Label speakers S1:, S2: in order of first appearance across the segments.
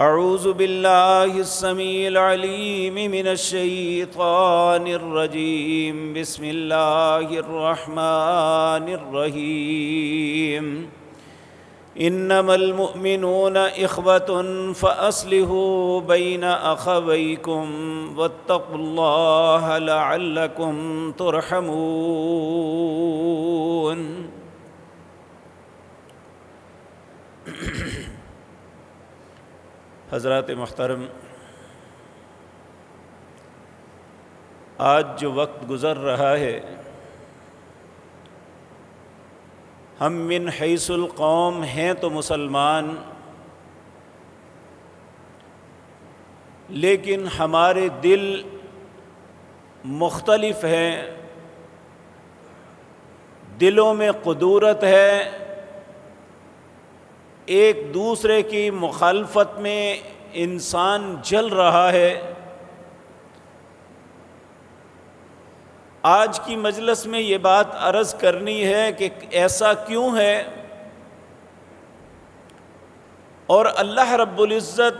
S1: اعوذ باللہ السمیع العلیم من الشیطان الرجیم بسم اللہ الرحمن الرحیم انما المؤمنون اخوة فاصلحوا بین اخویکم واتقوا اللہ لعلکم ترحمون۔ حضرات محترم، آج جو وقت گزر رہا ہے، ہم من حیث القوم ہیں تو مسلمان، لیکن ہمارے دل مختلف ہیں، دلوں میں قدورت ہے، ایک دوسرے کی مخالفت میں انسان جل رہا ہے۔ آج کی مجلس میں یہ بات عرض کرنی ہے کہ ایسا کیوں ہے، اور اللہ رب العزت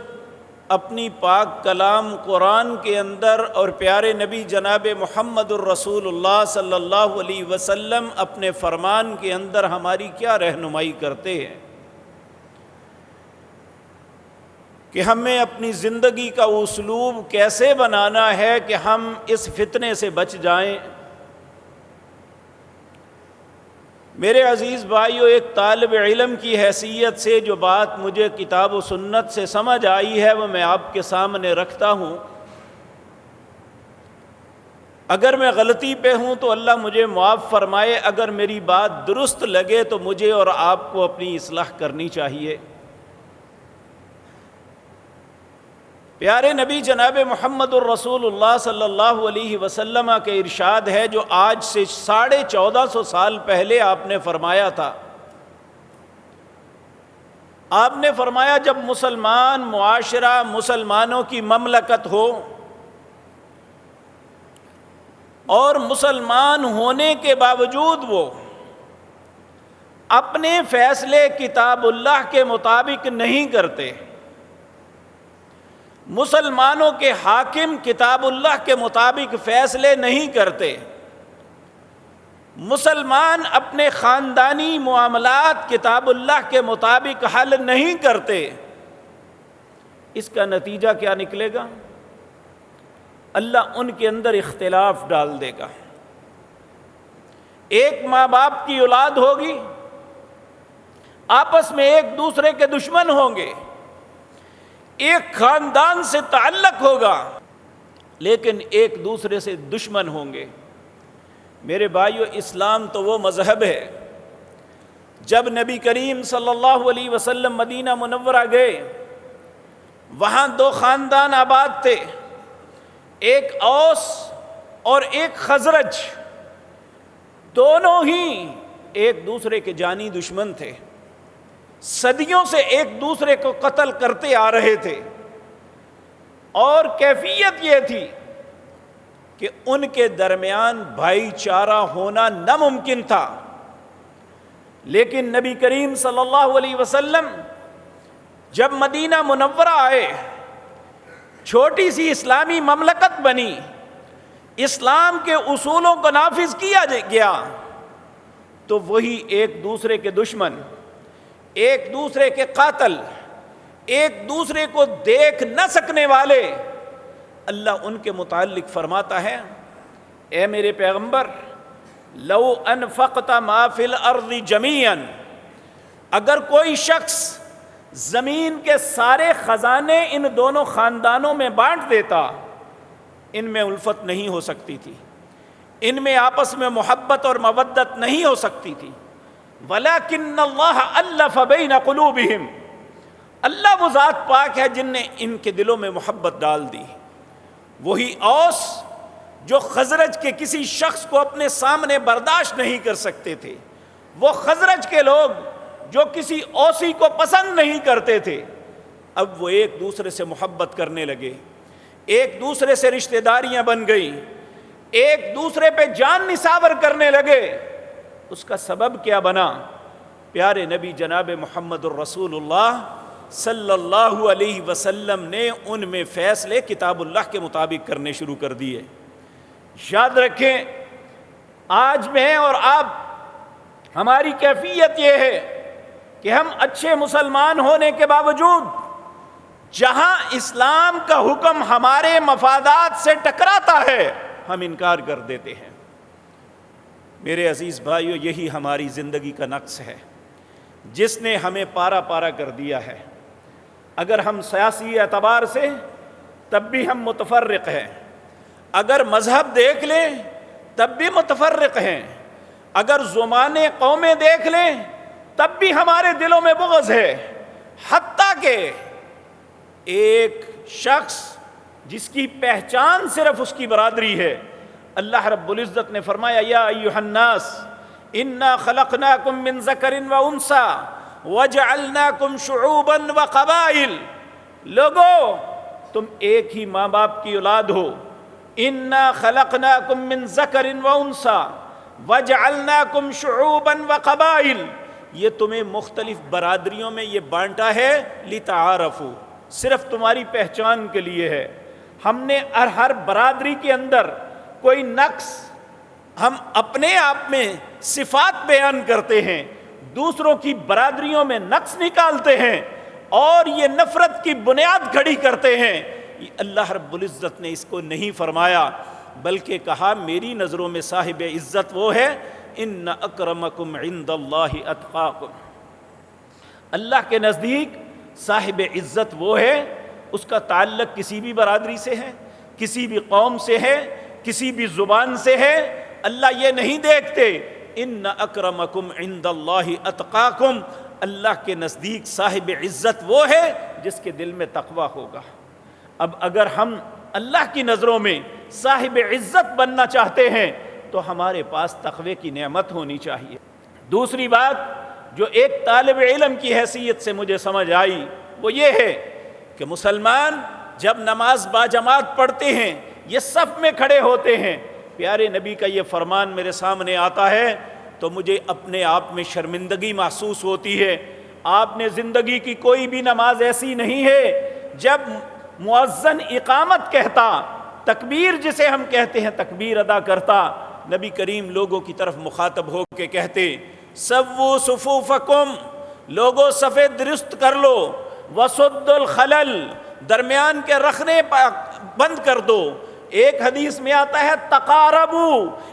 S1: اپنی پاک کلام قرآن کے اندر اور پیارے نبی جناب محمد الرسول اللہ صلی اللہ علیہ وسلم اپنے فرمان کے اندر ہماری کیا رہنمائی کرتے ہیں کہ ہمیں اپنی زندگی کا اسلوب کیسے بنانا ہے کہ ہم اس فتنے سے بچ جائیں۔ میرے عزیز بھائیو، ایک طالب علم کی حیثیت سے جو بات مجھے کتاب و سنت سے سمجھ آئی ہے وہ میں آپ کے سامنے رکھتا ہوں۔ اگر میں غلطی پہ ہوں تو اللہ مجھے معاف فرمائے، اگر میری بات درست لگے تو مجھے اور آپ کو اپنی اصلاح کرنی چاہیے۔ پیارے نبی جناب محمد الرسول اللہ صلی اللہ علیہ وسلم کے ارشاد ہے، جو آج سے 1450 سال پہلے آپ نے فرمایا تھا۔ آپ نے فرمایا جب مسلمان معاشرہ، مسلمانوں کی مملکت ہو اور مسلمان ہونے کے باوجود وہ اپنے فیصلے کتاب اللہ کے مطابق نہیں کرتے، مسلمانوں کے حاکم کتاب اللہ کے مطابق فیصلے نہیں کرتے، مسلمان اپنے خاندانی معاملات کتاب اللہ کے مطابق حل نہیں کرتے، اس کا نتیجہ کیا نکلے گا؟ اللہ ان کے اندر اختلاف ڈال دے گا۔ ایک ماں باپ کی اولاد ہوگی، آپس میں ایک دوسرے کے دشمن ہوں گے، ایک خاندان سے تعلق ہوگا لیکن ایک دوسرے سے دشمن ہوں گے۔ میرے بھائیو، اسلام تو وہ مذہب ہے، جب نبی کریم صلی اللہ علیہ وسلم مدینہ منورہ گئے، وہاں دو خاندان آباد تھے، ایک اوس اور ایک خزرج، دونوں ہی ایک دوسرے کے جانی دشمن تھے، صدیوں سے ایک دوسرے کو قتل کرتے آ رہے تھے، اور کیفیت یہ تھی کہ ان کے درمیان بھائی چارہ ہونا ناممکن تھا۔ لیکن نبی کریم صلی اللہ علیہ وسلم جب مدینہ منورہ آئے، چھوٹی سی اسلامی مملکت بنی، اسلام کے اصولوں کو نافذ کیا گیا، تو وہی ایک دوسرے کے دشمن، ایک دوسرے کے قاتل، ایک دوسرے کو دیکھ نہ سکنے والے، اللہ ان کے متعلق فرماتا ہے، اے میرے پیغمبر، لو انفقت ما فی الارض جمیعا، اگر کوئی شخص زمین کے سارے خزانے ان دونوں خاندانوں میں بانٹ دیتا، ان میں الفت نہیں ہو سکتی تھی، ان میں آپس میں محبت اور مودت نہیں ہو سکتی تھی، وَلَكِنَّ اللَّهَ أَلَّفَ بَيْنَ قُلُوبِهِمْ، اللہ وہ ذات پاک ہے جن نے ان کے دلوں میں محبت ڈال دی۔ وہی اوس جو خزرج کے کسی شخص کو اپنے سامنے برداشت نہیں کر سکتے تھے، وہ خزرج کے لوگ جو کسی اوسی کو پسند نہیں کرتے تھے، اب وہ ایک دوسرے سے محبت کرنے لگے، ایک دوسرے سے رشتہ داریاں بن گئیں، ایک دوسرے پہ جان نثار کرنے لگے۔ اس کا سبب کیا بنا؟ پیارے نبی جناب محمد الرسول اللہ صلی اللہ علیہ وسلم نے ان میں فیصلے کتاب اللہ کے مطابق کرنے شروع کر دیے۔ یاد رکھیں، آج میں اور آپ، ہماری کیفیت یہ ہے کہ ہم اچھے مسلمان ہونے کے باوجود جہاں اسلام کا حکم ہمارے مفادات سے ٹکراتا ہے ہم انکار کر دیتے ہیں۔ میرے عزیز بھائیو، یہی ہماری زندگی کا نقص ہے جس نے ہمیں پارا پارا کر دیا ہے۔ اگر ہم سیاسی اعتبار سے تب بھی ہم متفرق ہیں، اگر مذہب دیکھ لیں تب بھی متفرق ہیں، اگر زمانے قومیں دیکھ لیں تب بھی ہمارے دلوں میں بغض ہے، حتیٰ کہ ایک شخص جس کی پہچان صرف اس کی برادری ہے، اللہ رب العزت نے فرمایا یا ایھا الناس انا خلقناکم من ذکر و انثی وجعلناکم شعوبا وقبائل، لوگو تم ایک ہی ماں باپ کی اولاد ہو، انا خلقناکم من ذکر و انثی وجعلناکم شعوبا وقبائل، یہ تمہیں مختلف برادریوں میں یہ بانٹا ہے لتعارفوا، صرف تمہاری پہچان کے لیے ہے۔ ہم نے ہر برادری کے اندر کوئی نقص ہم اپنے آپ میں صفات بیان کرتے ہیں، دوسروں کی برادریوں میں نقص نکالتے ہیں اور یہ نفرت کی بنیاد کھڑی کرتے ہیں۔ اللہ رب العزت نے اس کو نہیں فرمایا، بلکہ کہا میری نظروں میں صاحب عزت وہ ہے ان اکرمکم عند اللہ اتقاکم، اللہ کے نزدیک صاحب عزت وہ ہے، اس کا تعلق کسی بھی برادری سے ہے، کسی بھی قوم سے ہے، کسی بھی زبان سے ہے، اللہ یہ نہیں دیکھتے۔ ان اکرمکم عند اللہ اتقاکم، اللہ کے نزدیک صاحب عزت وہ ہے جس کے دل میں تقویٰ ہوگا۔ اب اگر ہم اللہ کی نظروں میں صاحب عزت بننا چاہتے ہیں تو ہمارے پاس تقوی کی نعمت ہونی چاہیے۔ دوسری بات جو ایک طالب علم کی حیثیت سے مجھے سمجھ آئی وہ یہ ہے کہ مسلمان جب نماز باجماعت پڑھتے ہیں، یہ صف میں کھڑے ہوتے ہیں، پیارے نبی کا یہ فرمان میرے سامنے آتا ہے تو مجھے اپنے آپ میں شرمندگی محسوس ہوتی ہے۔ آپ نے زندگی کی کوئی بھی نماز ایسی نہیں ہے جب مؤذن اقامت کہتا، تکبیر جسے ہم کہتے ہیں تکبیر ادا کرتا، نبی کریم لوگوں کی طرف مخاطب ہو کے کہتے سووا صفوفکم، لوگوں صفے درست کر لو، وسد الخلل، درمیان کے رخنے بند کر دو۔ ایک حدیث میں آتا ہے تقاربو،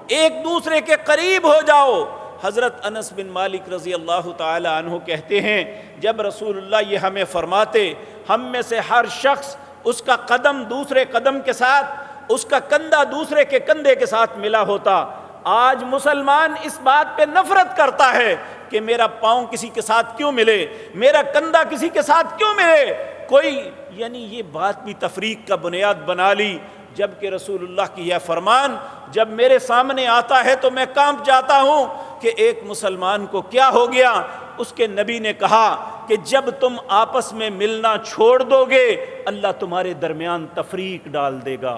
S1: ایک دوسرے کے قریب ہو جاؤ۔ حضرت انس بن مالک رضی اللہ تعالی عنہ کہتے ہیں جب رسول اللہ یہ ہمیں فرماتے، ہم میں سے ہر شخص اس کا قدم دوسرے قدم کے ساتھ، اس کا کندھا دوسرے کے کندھے کے ساتھ ملا ہوتا۔ آج مسلمان اس بات پہ نفرت کرتا ہے کہ میرا پاؤں کسی کے ساتھ کیوں ملے، میرا کندھا کسی کے ساتھ کیوں ملے، کوئی یعنی یہ بات بھی تفریق کا بنیاد بنا لی، جبکہ رسول اللہ کی یہ فرمان جب میرے سامنے آتا ہے تو میں کانپ جاتا ہوں کہ ایک مسلمان کو کیا ہو گیا۔ اس کے نبی نے کہا کہ جب تم آپس میں ملنا چھوڑ دو گے اللہ تمہارے درمیان تفریق ڈال دے گا،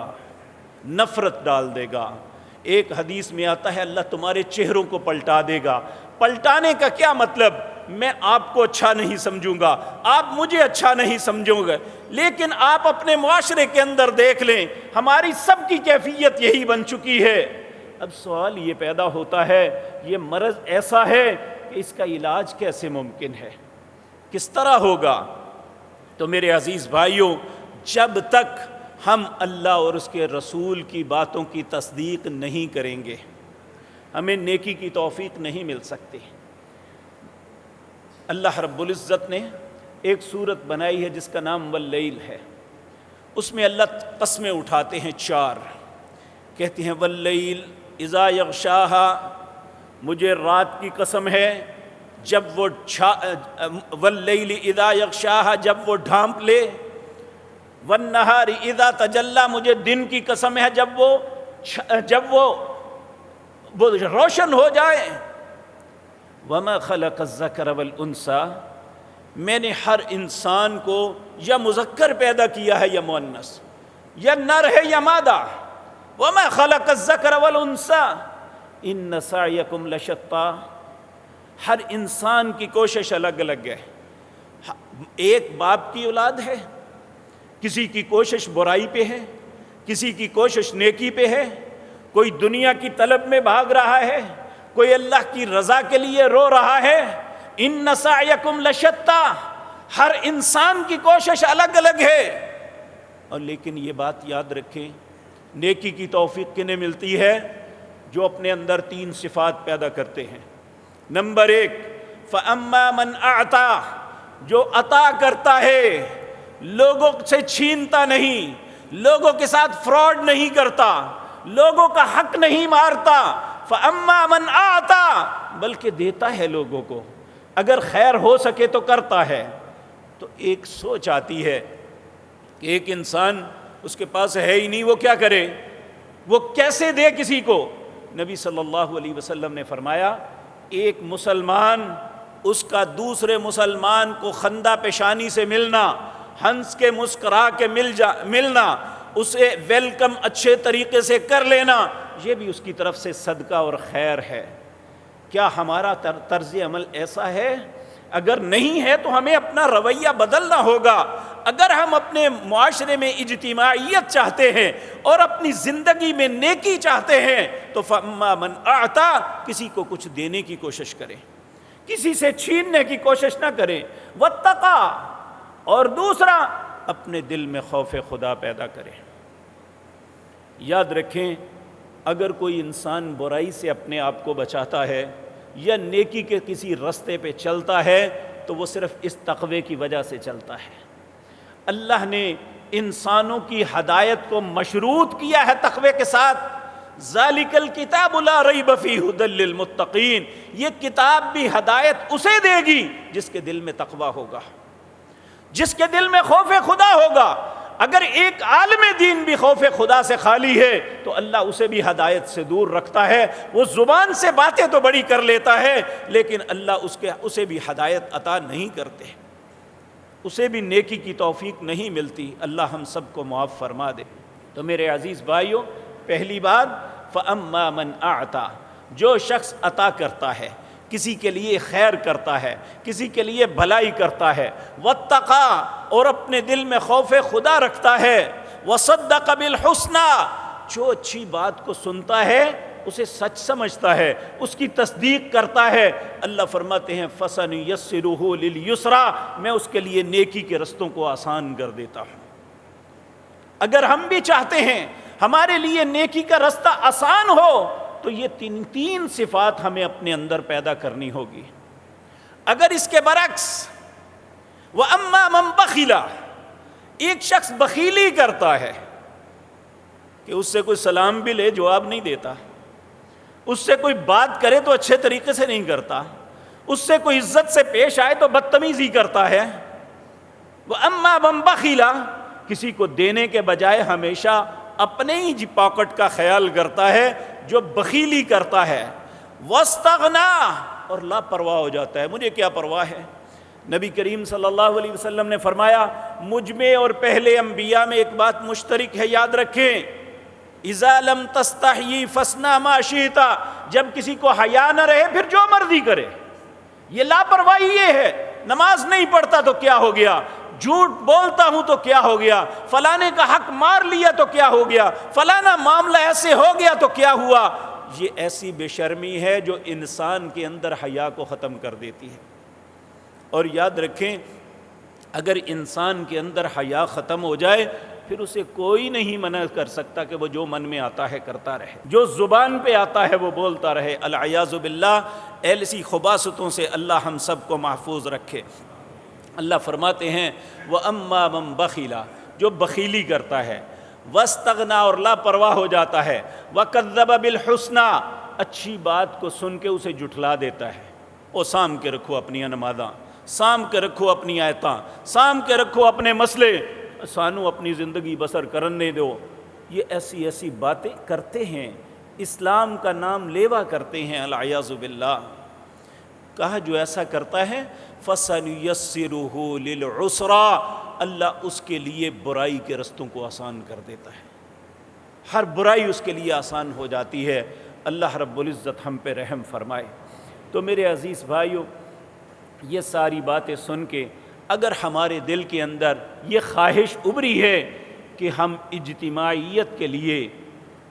S1: نفرت ڈال دے گا۔ ایک حدیث میں آتا ہے اللہ تمہارے چہروں کو پلٹا دے گا۔ پلٹانے کا کیا مطلب؟ میں آپ کو اچھا نہیں سمجھوں گا، آپ مجھے اچھا نہیں سمجھو گے، لیکن آپ اپنے معاشرے کے اندر دیکھ لیں، ہماری سب کی کیفیت یہی بن چکی ہے۔ اب سوال یہ پیدا ہوتا ہے یہ مرض ایسا ہے کہ اس کا علاج کیسے ممکن ہے، کس طرح ہوگا؟ تو میرے عزیز بھائیوں، جب تک ہم اللہ اور اس کے رسول کی باتوں کی تصدیق نہیں کریں گے ہمیں نیکی کی توفیق نہیں مل سکتی۔ اللہ رب العزت نے ایک سورت بنائی ہے جس کا نام واللیل ہے، اس میں اللہ قسمیں اٹھاتے ہیں چار، کہتے ہیں واللیل اذا یغشاہا، مجھے رات کی قسم ہے جب وہ واللیل اذا یغشاہا، جب وہ ڈھانپ لے، والنہار اذا تجلی، مجھے دن کی قسم ہے جب وہ روشن ہو جائے، وما خلق الذکر والانثی، میں نے ہر انسان کو یا مذکر پیدا کیا ہے یا مؤنث، یا نر ہے یا مادہ، وما خلق الذکر والانثی ان سعیکم لشتی، ہر انسان کی کوشش الگ الگ ہے، ایک باپ کی اولاد ہے، کسی کی کوشش برائی پہ ہے، کسی کی کوشش نیکی پہ ہے، کوئی دنیا کی طلب میں بھاگ رہا ہے، کوئی اللہ کی رضا کے لیے رو رہا ہے۔ ان سعیکم لشتی، ہر انسان کی کوشش الگ الگ ہے۔ اور لیکن یہ بات یاد رکھیں، نیکی کی توفیق کنہیں ملتی ہے؟ جو اپنے اندر 3 صفات پیدا کرتے ہیں۔ نمبر 1، فَأَمَّا مَنْ أَعْطَى، جو عطا کرتا ہے، لوگوں سے چھینتا نہیں، لوگوں کے ساتھ فراڈ نہیں کرتا، لوگوں کا حق نہیں مارتا۔ فَأَمَّا مَنْ أَعْطَى، بلکہ دیتا ہے لوگوں کو، اگر خیر ہو سکے تو کرتا ہے۔ تو ایک سوچ آتی ہے کہ ایک انسان، اس کے پاس ہے ہی نہیں، وہ کیا کرے، وہ کیسے دے کسی کو؟ نبی صلی اللہ علیہ وسلم نے فرمایا، ایک مسلمان، اس کا دوسرے مسلمان کو خندہ پیشانی سے ملنا، ہنس کے مسکرا کے ملنا، اسے ویلکم اچھے طریقے سے کر لینا، یہ بھی اس کی طرف سے صدقہ اور خیر ہے۔ کیا ہمارا طرز عمل ایسا ہے؟ اگر نہیں ہے تو ہمیں اپنا رویہ بدلنا ہوگا۔ اگر ہم اپنے معاشرے میں اجتماعیت چاہتے ہیں اور اپنی زندگی میں نیکی چاہتے ہیں تو فَأَمَّا مَنْ أَعْطَى، کسی کو کچھ دینے کی کوشش کریں، کسی سے چھیننے کی کوشش نہ کریں۔ وَاتَّقَى، اور دوسرا، اپنے دل میں خوف خدا پیدا کریں۔ یاد رکھیں، اگر کوئی انسان برائی سے اپنے آپ کو بچاتا ہے یا نیکی کے کسی رستے پہ چلتا ہے تو وہ صرف اس تقوی کی وجہ سے چلتا ہے۔ اللہ نے انسانوں کی ہدایت کو مشروط کیا ہے تقوی کے ساتھ۔ ذالک الکتاب لا ریب فیہ ھدی للمتقین، یہ کتاب بھی ہدایت اسے دے گی جس کے دل میں تقوی ہوگا، جس کے دل میں خوف خدا ہوگا۔ اگر ایک عالم دین بھی خوف خدا سے خالی ہے تو اللہ اسے بھی ہدایت سے دور رکھتا ہے۔ وہ زبان سے باتیں تو بڑی کر لیتا ہے لیکن اللہ اسے بھی ہدایت عطا نہیں کرتے، اسے بھی نیکی کی توفیق نہیں ملتی۔ اللہ ہم سب کو معاف فرما دے۔ تو میرے عزیز بھائیوں، پہلی بات، فَأَمَّا مَنْ أَعْطَى، جو شخص عطا کرتا ہے، کسی کے لیے خیر کرتا ہے، کسی کے لیے بھلائی کرتا ہے، وَاتَّقَى، اور اپنے دل میں خوف خدا رکھتا ہے، وَصَدَّقَ بِالْحُسْنَى، جو اچھی بات کو سنتا ہے اسے سچ سمجھتا ہے، اس کی تصدیق کرتا ہے، اللہ فرماتے ہیں فَسَنُيَسِّرُهُ لِلْيُسْرَى، میں اس کے لیے نیکی کے رستوں کو آسان کر دیتا ہوں۔ اگر ہم بھی چاہتے ہیں ہمارے لیے نیکی کا رستہ آسان ہو تو یہ تین صفات ہمیں اپنے اندر پیدا کرنی ہوگی۔ اگر اس کے برعکس، وَأَمَّا مَنْ بَخِلَ، ایک شخص بخیلی کرتا ہے کہ اس سے کوئی سلام بھی لے جواب نہیں دیتا، اس سے کوئی بات کرے تو اچھے طریقے سے نہیں کرتا، اس سے کوئی عزت سے پیش آئے تو بدتمیزی کرتا ہے۔ وَأَمَّا مَنْ بَخِلَ، کسی کو دینے کے بجائے ہمیشہ اپنے ہی پاکٹ کا خیال کرتا ہے، جو بخیلی کرتا ہے۔ وَاسْتَغْنَى، اور لاپرواہ ہو جاتا ہے، مجھے کیا پرواہ ہے۔ نبی کریم صلی اللہ علیہ وسلم نے فرمایا، مجھ میں اور پہلے انبیاء میں ایک بات مشترک ہے، یاد رکھیں، اِذَا لَمْ تَسْتَحْيِ فَاصْنَعْ مَا شِئْتَ، جب کسی کو حیا نہ رہے پھر جو مرضی کرے۔ یہ لاپرواہی یہ ہے، نماز نہیں پڑھتا تو کیا ہو گیا، جھوٹ بولتا ہوں تو کیا ہو گیا، فلانے کا حق مار لیا تو کیا ہو گیا، فلانا معاملہ ایسے ہو گیا تو کیا ہوا۔ یہ ایسی بے شرمی ہے جو انسان کے اندر حیا کو ختم کر دیتی ہے۔ اور یاد رکھیں، اگر انسان کے اندر حیا ختم ہو جائے پھر اسے کوئی نہیں منع کر سکتا کہ وہ جو من میں آتا ہے کرتا رہے، جو زبان پہ آتا ہے وہ بولتا رہے۔ العیاذ باللہ، ایسی خباثتوں سے اللہ ہم سب کو محفوظ رکھے۔ اللہ فرماتے ہیں وَأَمَّا مَنْ بَخِلَ، جو بخیلی کرتا ہے، وَاسْتَغْنَى، اور لاپرواہ ہو جاتا ہے، وَكَذَّبَ بِالْحُسْنَى، اچھی بات کو سن کے اسے جھٹلا دیتا ہے۔ او سام کے رکھو اپنی نمازاں، سام کے رکھو اپنی آیتاں، سام کے رکھو اپنے مسئلے، سانو اپنی زندگی بسر کرنے دو۔ یہ ایسی باتیں کرتے ہیں، اسلام کا نام لیوا کرتے ہیں، العیاذ باللہ۔ کہا جو ایسا کرتا ہے فَسَنُيَسِّرُهُ لِلْعُسْرَى، اللہ اس کے لیے برائی کے رستوں کو آسان کر دیتا ہے، ہر برائی اس کے لیے آسان ہو جاتی ہے۔ اللہ رب العزت ہم پہ رحم فرمائے۔ تو میرے عزیز بھائیوں، یہ ساری باتیں سن کے اگر ہمارے دل کے اندر یہ خواہش ابری ہے کہ ہم اجتماعیت کے لیے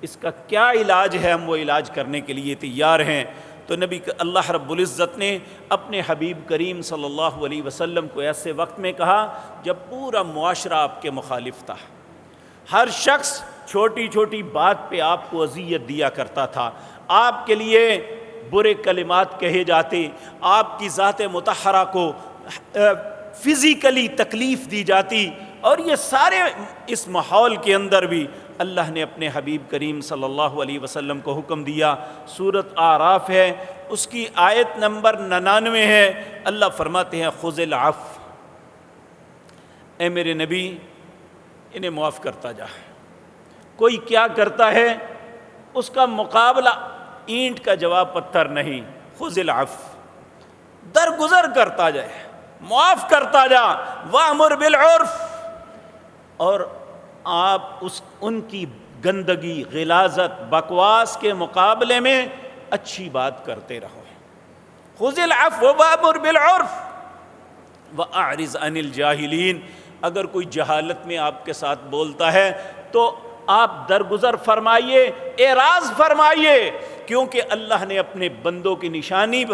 S1: اس کا کیا علاج ہے، ہم وہ علاج کرنے کے لیے تیار ہیں، تو اللہ رب العزت نے اپنے حبیب کریم صلی اللہ علیہ وسلم کو ایسے وقت میں کہا جب پورا معاشرہ آپ کے مخالف تھا، ہر شخص چھوٹی چھوٹی بات پہ آپ کو اذیت دیا کرتا تھا، آپ کے لیے برے کلمات کہے جاتے، آپ کی ذات مطہرہ کو فزیکلی تکلیف دی جاتی، اور یہ سارے اس ماحول کے اندر بھی اللہ نے اپنے حبیب کریم صلی اللہ علیہ وسلم کو حکم دیا۔ سورۃ اعراف ہے، اس کی آیت نمبر 99 ہے، اللہ فرماتے ہیں خذ العفو، اے میرے نبی انہیں معاف کرتا جا۔ کوئی کیا کرتا ہے اس کا مقابلہ اینٹ کا جواب پتھر نہیں، خذ العفو، درگزر کرتا جائے، معاف کرتا جا، وامر بالعرف، اور آپ ان کی گندگی، غلاظت، بکواس کے مقابلے میں اچھی بات کرتے رہو۔ خذ العفو وامر بالعرف واعرض عن الجاہلین، اگر کوئی جہالت میں آپ کے ساتھ بولتا ہے تو آپ درگزر فرمائیے، اعراض فرمائیے، کیونکہ اللہ نے اپنے بندوں کی نشانی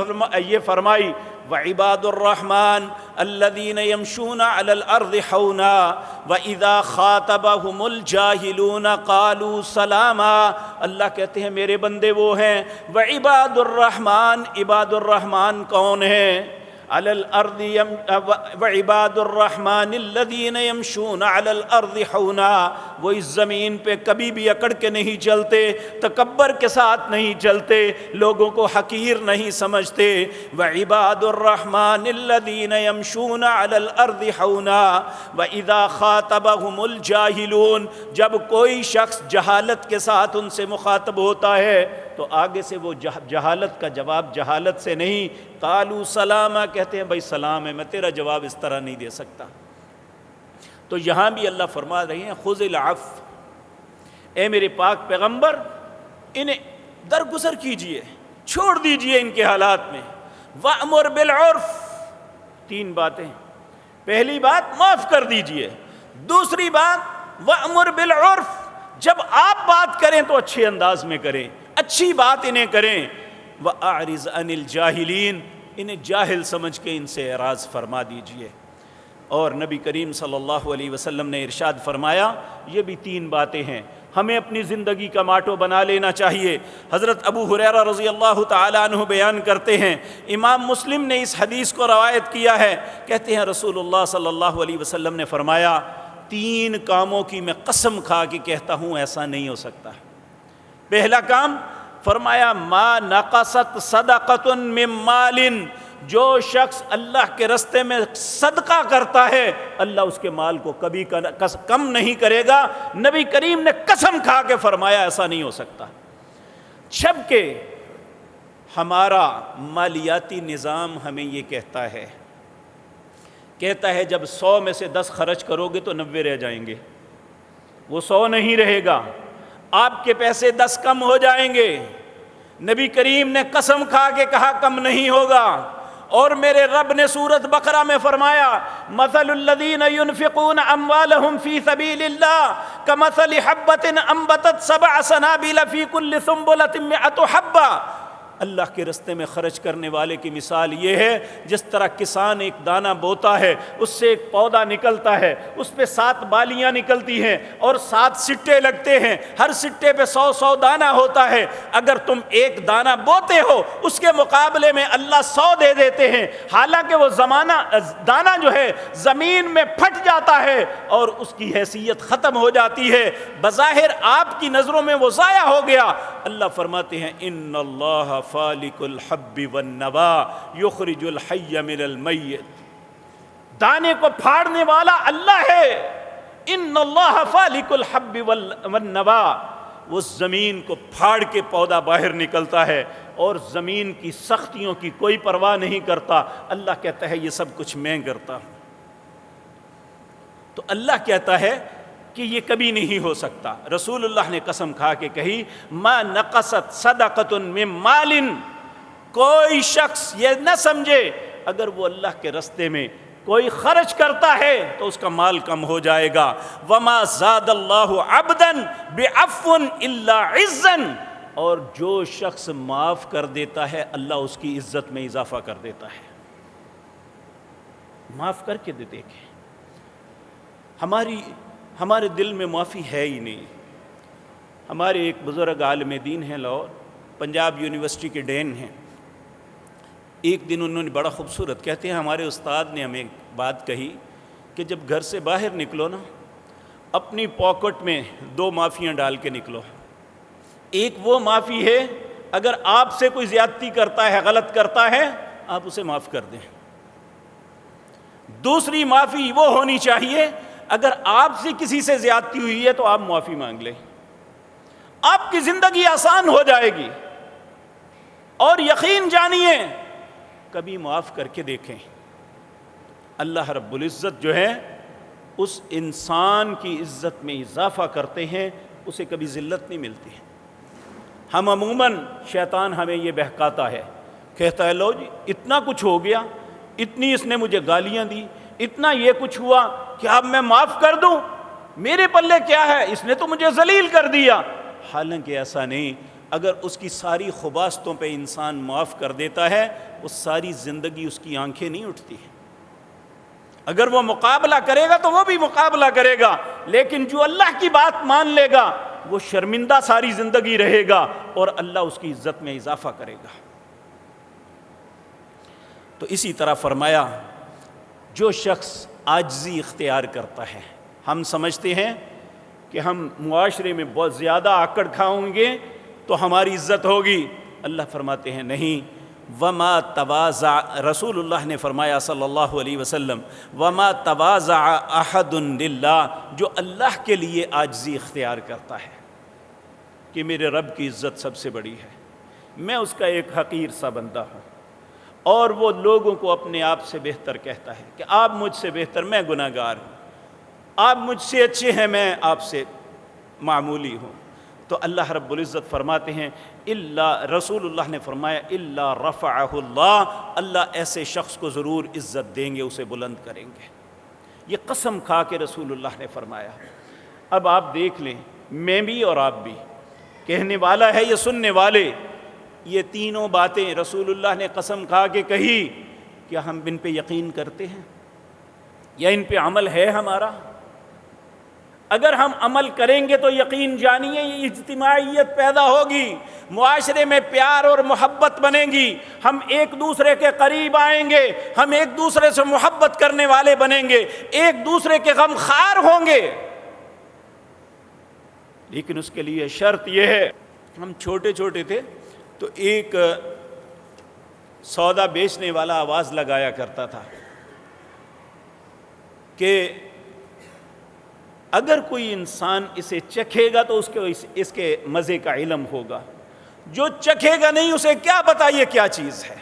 S1: یہ فرمائی وعباد الرحمن الذین یمشون علی الارض حونا واذا خاطبهم الجاہلون قالوا سلاما، اللہ کہتے ہیں میرے بندے وہ ہیں، وعباد الرحمن، عباد الرحمن کون ہیں؟ علی الارض وعباد الرحمن الذین یمشون علی الارض حونا، وہ اس زمین پہ کبھی بھی اکڑ کے نہیں چلتے، تکبر کے ساتھ نہیں چلتے، لوگوں کو حقیر نہیں سمجھتے۔ وعباد الرحمن الذین یمشون علی الارض حونا واذا خاطبهم الجاہلون، جب کوئی شخص جہالت کے ساتھ ان سے مخاطب ہوتا ہے تو آگے سے وہ جہالت کا جواب جہالت سے نہیں، قالوا سلاما، کہتے ہیں بھائی سلام ہے، میں تیرا جواب اس طرح نہیں دے سکتا۔ تو یہاں بھی اللہ فرما رہے ہیں خذ العفو، اے میرے پاک پیغمبر انہیں درگزر کیجئے، چھوڑ دیجئے ان کے حالات میں۔ وامر بالعرف، تین باتیں، پہلی بات معاف کر دیجئے، دوسری بات وامر بالعرف، جب آپ بات کریں تو اچھے انداز میں کریں، اچھی بات انہیں کریں۔ وَأَعْرِضْ عَنِ الْجَاهِلِينَ، انہیں جاہل سمجھ کے ان سے اعراض فرما دیجئے۔ اور نبی کریم صلی اللہ علیہ وسلم نے ارشاد فرمایا، یہ بھی تین باتیں ہیں، ہمیں اپنی زندگی کا ماٹو بنا لینا چاہیے۔ حضرت ابو ہریرہ رضی اللہ تعالیٰ عنہ بیان کرتے ہیں، امام مسلم نے اس حدیث کو روایت کیا ہے، کہتے ہیں رسول اللہ صلی اللہ علیہ وسلم نے فرمایا، تین کاموں کی میں قسم کھا کے کہتا ہوں ایسا نہیں ہو سکتا۔ پہلا کام فرمایا ما نقصت صدقۃ من مال، جو شخص اللہ کے رستے میں صدقہ کرتا ہے اللہ اس کے مال کو کبھی کم نہیں کرے گا۔ نبی کریم نے قسم کھا کے فرمایا ایسا نہیں ہو سکتا، جبکہ ہمارا مالیاتی نظام ہمیں یہ کہتا ہے جب 100 میں سے 10 خرچ کرو گے تو 90 رہ جائیں گے، وہ 100 نہیں رہے گا، آپ کے پیسے 10 کم ہو جائیں گے۔ نبی کریم نے قسم کھا کے کہا کم نہیں ہوگا۔ اور میرے رب نے سورۃ بقرہ میں فرمایا مثل الذین ينفقون اموالهم فی سبیل اللہ کمثل حبۃ انبتت 7 سنابل فی کل سنبلۃ 100 حبہ، اللہ کے رستے میں خرچ کرنے والے کی مثال یہ ہے جس طرح کسان ایک دانہ بوتا ہے، اس سے ایک پودا نکلتا ہے، اس پہ 7 بالیاں نکلتی ہیں اور 7 سٹے لگتے ہیں، ہر سٹے پہ 100 دانہ ہوتا ہے۔ اگر تم ایک دانہ بوتے ہو اس کے مقابلے میں اللہ 100 دے دیتے ہیں، حالانکہ وہ دانہ جو ہے زمین میں پھٹ جاتا ہے اور اس کی حیثیت ختم ہو جاتی ہے، بظاہر آپ کی نظروں میں وہ ضائع ہو گیا۔ اللہ فرماتے ہیں ان اللہ فالق الحب والنوا یخرج الحی من المیت، دانے کو پھاڑنے والا اللہ ہے۔ ان اللہ فالق الحب والنوا، وہ زمین کو پھاڑ کے پودا باہر نکلتا ہے اور زمین کی سختیوں کی کوئی پرواہ نہیں کرتا۔ اللہ کہتا ہے یہ سب کچھ میں کرتا ہوں۔ تو اللہ کہتا ہے کہ یہ کبھی نہیں ہو سکتا۔ رسول اللہ نے قسم کھا کے کہی ما نقصت صدقۃ من مال، کوئی شخص یہ نہ سمجھے اگر وہ اللہ کے رستے میں کوئی خرچ کرتا ہے تو اس کا مال کم ہو جائے گا. وما زاد اللہ عبدا بعفو الا عزا، اور جو شخص معاف کر دیتا ہے اللہ اس کی عزت میں اضافہ کر دیتا ہے. معاف کر کے دیکھیں، ہمارے دل میں معافی ہے ہی نہیں. ہمارے ایک بزرگ عالم دین ہیں لاہور، پنجاب یونیورسٹی کے ڈین ہیں. ایک دن انہوں نے بڑا خوبصورت کہتے ہیں، ہمارے استاد نے ہمیں بات کہی کہ جب گھر سے باہر نکلو نا، اپنی پاکٹ میں 2 معافیاں ڈال کے نکلو. ایک وہ معافی ہے اگر آپ سے کوئی زیادتی کرتا ہے، غلط کرتا ہے، آپ اسے معاف کر دیں. دوسری معافی وہ ہونی چاہیے اگر آپ سے کسی سے زیادتی ہوئی ہے تو آپ معافی مانگ لیں، آپ کی زندگی آسان ہو جائے گی. اور یقین جانیے کبھی معاف کر کے دیکھیں، اللہ رب العزت جو ہے اس انسان کی عزت میں اضافہ کرتے ہیں، اسے کبھی ذلت نہیں ملتی. ہم عموماً شیطان ہمیں یہ بہکاتا ہے، کہتا ہے لو جی اتنا کچھ ہو گیا، اتنی اس نے مجھے گالیاں دی، اتنا یہ کچھ ہوا کہ اب میں معاف کر دوں، میرے پلے کیا ہے، اس نے تو مجھے ذلیل کر دیا. حالانکہ ایسا نہیں. اگر اس کی ساری خباثتوں پہ انسان معاف کر دیتا ہے، وہ ساری زندگی اس کی آنکھیں نہیں اٹھتی. اگر وہ مقابلہ کرے گا تو وہ بھی مقابلہ کرے گا، لیکن جو اللہ کی بات مان لے گا وہ شرمندہ ساری زندگی رہے گا اور اللہ اس کی عزت میں اضافہ کرے گا. تو اسی طرح فرمایا جو شخص عاجزی اختیار کرتا ہے، ہم سمجھتے ہیں کہ ہم معاشرے میں بہت زیادہ آکڑ کھاؤں گے تو ہماری عزت ہوگی. اللہ فرماتے ہیں نہیں. وما تواضع، رسول اللہ نے فرمایا صلی اللہ علیہ وسلم، وما تواضع احد للہ، جو اللہ کے لیے عاجزی اختیار کرتا ہے کہ میرے رب کی عزت سب سے بڑی ہے، میں اس کا ایک حقیر سا بندہ ہوں، اور وہ لوگوں کو اپنے آپ سے بہتر کہتا ہے کہ آپ مجھ سے بہتر، میں گناہ گار ہوں، آپ مجھ سے اچھے ہیں، میں آپ سے معمولی ہوں. تو اللہ رب العزت فرماتے ہیں رسول اللہ نے فرمایا الا رفعہ اللہ، اللہ ایسے شخص کو ضرور عزت دیں گے، اسے بلند کریں گے. یہ قسم کھا کے رسول اللہ نے فرمایا. اب آپ دیکھ لیں، میں بھی اور آپ بھی، کہنے والا ہے یا سننے والے، یہ تینوں باتیں رسول اللہ نے قسم کھا کے کہی، کیا ہم ان پہ یقین کرتے ہیں یا ان پہ عمل ہے ہمارا؟ اگر ہم عمل کریں گے تو یقین جانیے یہ اجتماعیت پیدا ہوگی، معاشرے میں پیار اور محبت بنے گی، ہم ایک دوسرے کے قریب آئیں گے، ہم ایک دوسرے سے محبت کرنے والے بنیں گے، ایک دوسرے کے غم خوار ہوں گے. لیکن اس کے لیے شرط یہ ہے، ہم چھوٹے چھوٹے تھے تو ایک سودا بیچنے والا آواز لگایا کرتا تھا کہ اگر کوئی انسان اسے چکھے گا تو اس کے مزے کا علم ہوگا، جو چکھے گا نہیں اسے کیا بتائیے کیا چیز ہے.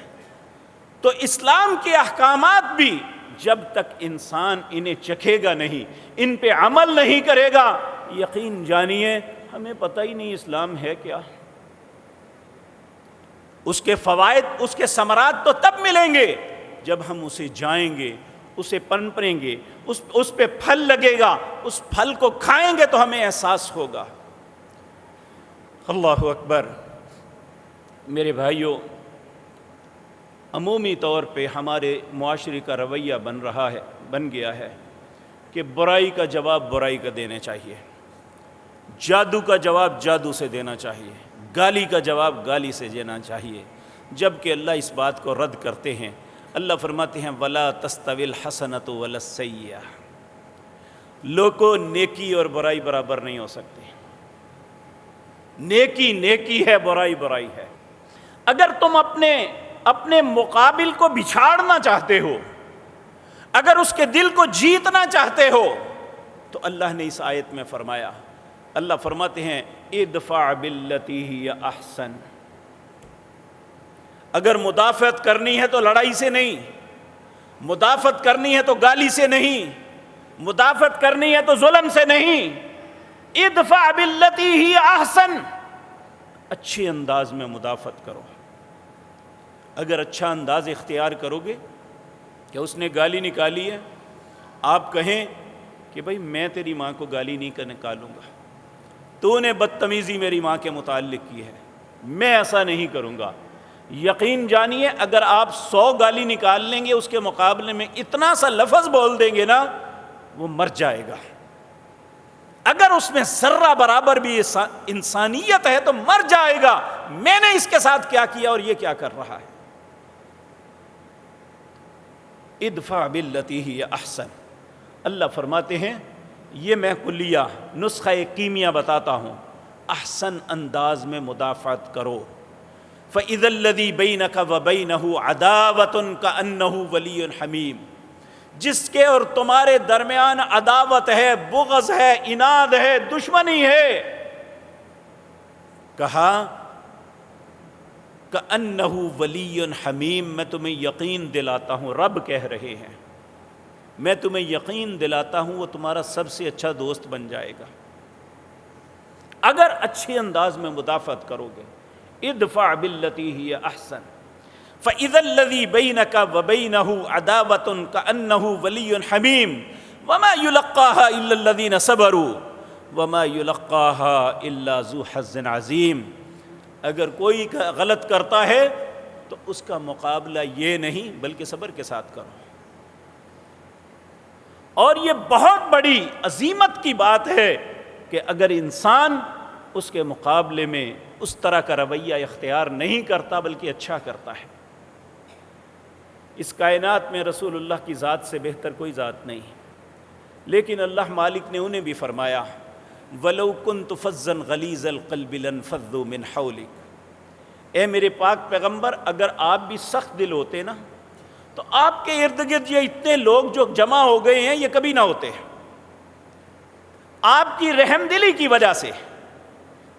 S1: تو اسلام کے احکامات بھی جب تک انسان انہیں چکھے گا نہیں، ان پہ عمل نہیں کرے گا، یقین جانیے ہمیں پتہ ہی نہیں اسلام ہے کیا. اس کے فوائد، اس کے ثمرات تو تب ملیں گے جب ہم اسے جائیں گے، اسے پنپیں گے، اس پہ پھل لگے گا، اس پھل کو کھائیں گے تو ہمیں احساس ہوگا. اللہ اکبر. میرے بھائیوں، عمومی طور پہ ہمارے معاشرے کا رویہ بن گیا ہے کہ برائی کا جواب برائی کا دینا چاہیے، جادو کا جواب جادو سے دینا چاہیے، گالی کا جواب گالی سے دینا چاہیے، جبکہ اللہ اس بات کو رد کرتے ہیں. اللہ فرماتے ہیں وَلَا تَسْتَوِي الْحَسَنَةُ وَلَا السَّيِّئَةُ، لوگوں نیکی اور برائی برابر نہیں ہو سکتے. نیکی نیکی ہے، برائی برائی ہے. اگر تم اپنے مقابل کو بچھاڑنا چاہتے ہو، اگر اس کے دل کو جیتنا چاہتے ہو، تو اللہ نے اس آیت میں فرمایا، اللہ فرماتے ہیں ادفع باللتی ہی احسن. اگر مدافعت کرنی ہے تو لڑائی سے نہیں، مدافعت کرنی ہے تو گالی سے نہیں، مدافعت کرنی ہے تو ظلم سے نہیں. ادفع باللتی ہی احسن، اچھے انداز میں مدافعت کرو. اگر اچھا انداز اختیار کرو گے کہ اس نے گالی نکالی ہے، آپ کہیں کہ بھائی میں تیری ماں کو گالی نہیں نکالوں گا، تو نے بدتمیزی میری ماں کے متعلق کی ہے، میں ایسا نہیں کروں گا، یقین جانیے اگر آپ 100 گالی نکال لیں گے اس کے مقابلے میں اتنا سا لفظ بول دیں گے نا، وہ مر جائے گا۔ اگر اس میں ذرہ برابر بھی انسانیت ہے تو مر جائے گا، میں نے اس کے ساتھ کیا کیا اور یہ کیا کر رہا ہے۔ ادفع باللتی ہی احسن، اللہ فرماتے ہیں یہ میں کلیہ نسخہ کیمیا بتاتا ہوں، احسن انداز میں مدافعت کرو۔ فَإِذَا الَّذِي بَيْنَكَ وَبَيْنَهُ عَدَاوَةٌ كَأَنَّهُ وَلِيٌّ حَمِيمٌ، جس کے اور تمہارے درمیان عداوت ہے، بغض ہے، عناد ہے، دشمنی ہے، کہا كَأَنَّهُ وَلِيٌّ حَمِيمٌ، میں تمہیں یقین دلاتا ہوں، رب کہہ رہے ہیں میں تمہیں یقین دلاتا ہوں وہ تمہارا سب سے اچھا دوست بن جائے گا اگر اچھے انداز میں مدافعت کرو گے۔ ادفع باللتی ہی احسن فاذا الذی بینک وبینہ عداوۃ کانہ ولی حمیم وما یلقاها الا الذین صبروا وما یلقاها الا ذو حظ عظیم، اگر کوئی غلط کرتا ہے تو اس کا مقابلہ یہ نہیں بلکہ صبر کے ساتھ کرو۔ اور یہ بہت بڑی عظیمت کی بات ہے کہ اگر انسان اس کے مقابلے میں اس طرح کا رویہ اختیار نہیں کرتا بلکہ اچھا کرتا ہے۔ اس کائنات میں رسول اللہ کی ذات سے بہتر کوئی ذات نہیں، لیکن اللہ مالک نے انہیں بھی فرمایا وَلَوْ كُنْتُ فَظًّا غَلِيظَ الْقَلْبِ لَانفَضُّوا مِنْ حَوْلِكَ، اے میرے پاک پیغمبر اگر آپ بھی سخت دل ہوتے نا تو آپ کے ارد گرد یہ اتنے لوگ جو جمع ہو گئے ہیں یہ کبھی نہ ہوتے۔ آپ کی رحم دلی کی وجہ سے،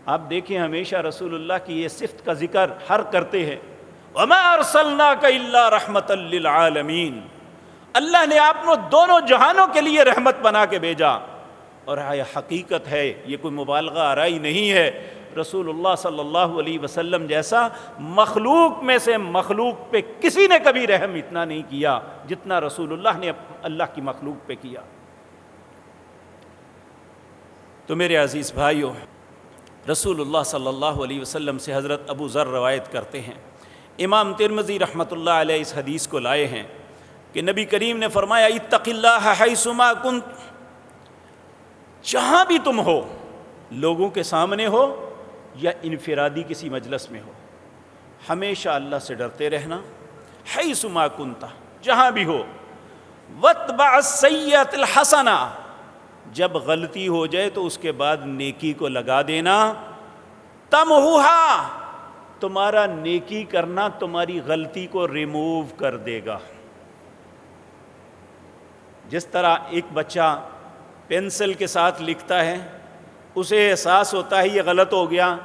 S1: آپ دیکھیں ہمیشہ رسول اللہ کی یہ صفت کا ذکر ہر کرتے ہیں، وَمَا أَرْسَلْنَاكَ إِلَّا رَحْمَةً لِّلْعَالَمِينَ، اللہ نے آپ کو دونوں جہانوں کے لیے رحمت بنا کے بھیجا۔ اور یہ حقیقت ہے، یہ کوئی مبالغہ آرائی نہیں ہے، رسول اللہ صلی اللہ علیہ وسلم جیسا مخلوق میں سے مخلوق پہ کسی نے کبھی رحم اتنا نہیں کیا جتنا رسول اللہ نے اللہ کی مخلوق پہ کیا۔ تو میرے عزیز بھائیو، رسول اللہ صلی اللہ علیہ وسلم سے حضرت ابو ذر روایت کرتے ہیں، امام ترمذی رحمۃ اللہ علیہ اس حدیث کو لائے ہیں کہ نبی کریم نے فرمایا اتق اللہ حیثما کنت، جہاں بھی تم ہو، لوگوں کے سامنے ہو یا انفرادی کسی مجلس میں ہو، ہمیشہ اللہ سے ڈرتے رہنا، حیثما کنت، جہاں بھی ہو، واتبع السیئۃ الحسنہ، جب غلطی ہو جائے تو اس کے بعد نیکی کو لگا دینا، تمحوہا، تمہارا نیکی کرنا تمہاری غلطی کو ریموو کر دے گا۔ جس طرح ایک بچہ پینسل کے ساتھ لکھتا ہے، اسے احساس ہوتا ہے یہ غلط ہو گیا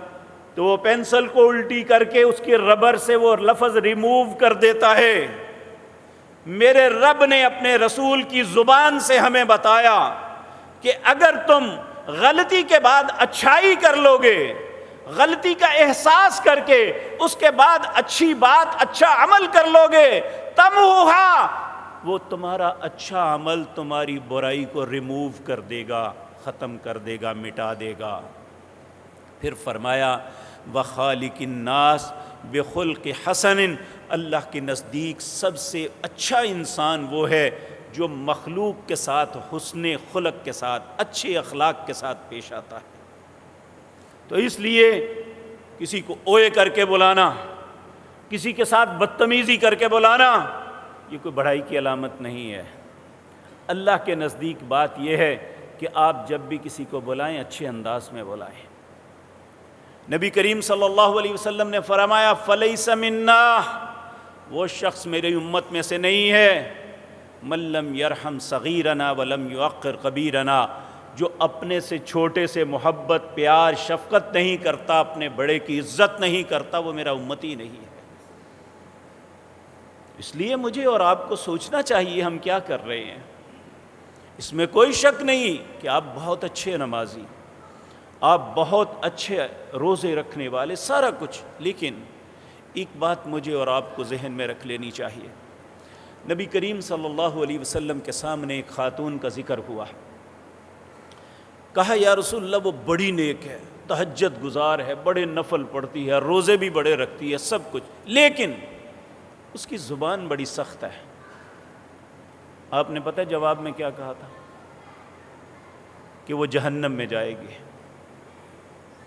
S1: تو وہ پینسل کو الٹی کر کے اس کے ربر سے وہ لفظ ریموو کر دیتا ہے۔ میرے رب نے اپنے رسول کی زبان سے ہمیں بتایا کہ اگر تم غلطی کے بعد اچھائی کر لو گے، غلطی کا احساس کر کے اس کے بعد اچھی بات، اچھا عمل کر لو گے، تمحوہا، وہ تمہارا اچھا عمل تمہاری برائی کو ریموو کر دے گا، ختم کر دے گا، مٹا دے گا۔ پھر فرمایا وَخَالِقِ النَّاسِ بِخُلْقِ حَسَنٍ، اللہ کے نزدیک سب سے اچھا انسان وہ ہے جو مخلوق کے ساتھ حسن خلق کے ساتھ، اچھے اخلاق کے ساتھ پیش آتا ہے۔ تو اس لیے کسی کو اوئے کر کے بلانا، کسی کے ساتھ بدتمیزی کر کے بلانا، یہ کوئی بڑائی کی علامت نہیں ہے۔ اللہ کے نزدیک بات یہ ہے کہ آپ جب بھی کسی کو بلائیں اچھے انداز میں بلائیں۔ نبی کریم صلی اللہ علیہ وسلم نے فرمایا فلیس منا، وہ شخص میری امت میں سے نہیں ہے، من لم یرحم صغیرنا ولم یوقر کبیرنا، جو اپنے سے چھوٹے سے محبت، پیار، شفقت نہیں کرتا، اپنے بڑے کی عزت نہیں کرتا، وہ میرا امتی نہیں ہے۔ اس لیے مجھے اور آپ کو سوچنا چاہیے ہم کیا کر رہے ہیں۔ اس میں کوئی شک نہیں کہ آپ بہت اچھے نمازی، آپ بہت اچھے روزے رکھنے والے، سارا کچھ، لیکن ایک بات مجھے اور آپ کو ذہن میں رکھ لینی چاہیے، نبی کریم صلی اللہ علیہ وسلم کے سامنے ایک خاتون کا ذکر ہوا، کہا یا رسول اللہ وہ بڑی نیک ہے، تہجد گزار ہے، بڑے نفل پڑھتی ہے، روزے بھی بڑے رکھتی ہے، سب کچھ، لیکن اس کی زبان بڑی سخت ہے۔ آپ نے پتہ جواب میں کیا کہا تھا؟ کہ وہ جہنم میں جائے گی۔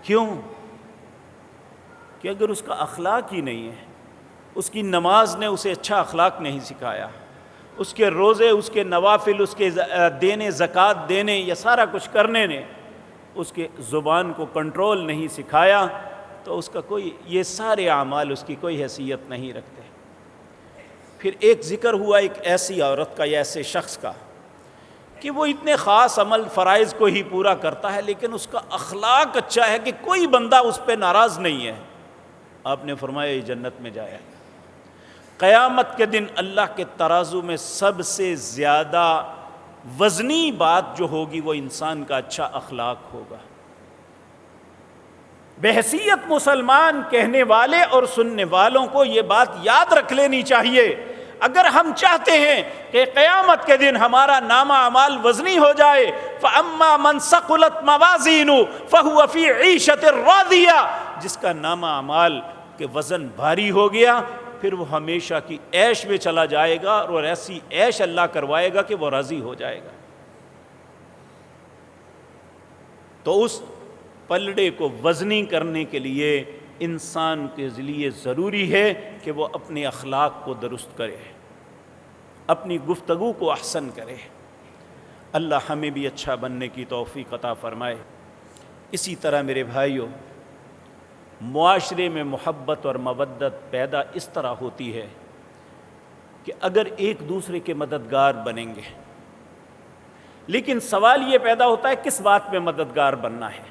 S1: کیوں؟ کہ اگر اس کا اخلاق ہی نہیں ہے، اس کی نماز نے اسے اچھا اخلاق نہیں سکھایا، اس کے روزے، اس کے نوافل، اس کے دینے، زکوٰۃ دینے، یہ سارا کچھ کرنے نے اس کے زبان کو کنٹرول نہیں سکھایا، تو اس کا کوئی، یہ سارے اعمال اس کی کوئی حیثیت نہیں رکھتے۔ پھر ایک ذکر ہوا ایک ایسی عورت کا یا ایسے شخص کا کہ وہ اتنے خاص عمل فرائض کو ہی پورا کرتا ہے، لیکن اس کا اخلاق اچھا ہے کہ کوئی بندہ اس پہ ناراض نہیں ہے۔ آپ نے فرمایا یہ جنت میں جائے۔ قیامت کے دن اللہ کے ترازو میں سب سے زیادہ وزنی بات جو ہوگی وہ انسان کا اچھا اخلاق ہوگا۔ بحیثیت مسلمان کہنے والے اور سننے والوں کو یہ بات یاد رکھ لینی چاہیے، اگر ہم چاہتے ہیں کہ قیامت کے دن ہمارا نامہ اعمال وزنی ہو جائے، فَأَمَّا مَنْ ثَقُلَتْ مَوَازِينُهُ فَهُوَ فِي عِيشَةٍ رَاضِيَةٍ، جس کا نامہ اعمال کے وزن بھاری ہو گیا پھر وہ ہمیشہ کی عیش میں چلا جائے گا، اور ایسی عیش اللہ کروائے گا کہ وہ راضی ہو جائے گا۔ تو اس پلڑے کو وزنی کرنے کے لیے انسان کے لیے ضروری ہے کہ وہ اپنے اخلاق کو درست کرے، اپنی گفتگو کو احسن کرے۔ اللہ ہمیں بھی اچھا بننے کی توفیق عطا فرمائے۔ اسی طرح میرے بھائیوں، معاشرے میں محبت اور مودت پیدا اس طرح ہوتی ہے کہ اگر ایک دوسرے کے مددگار بنیں گے، لیکن سوال یہ پیدا ہوتا ہے کس بات میں مددگار بننا ہے؟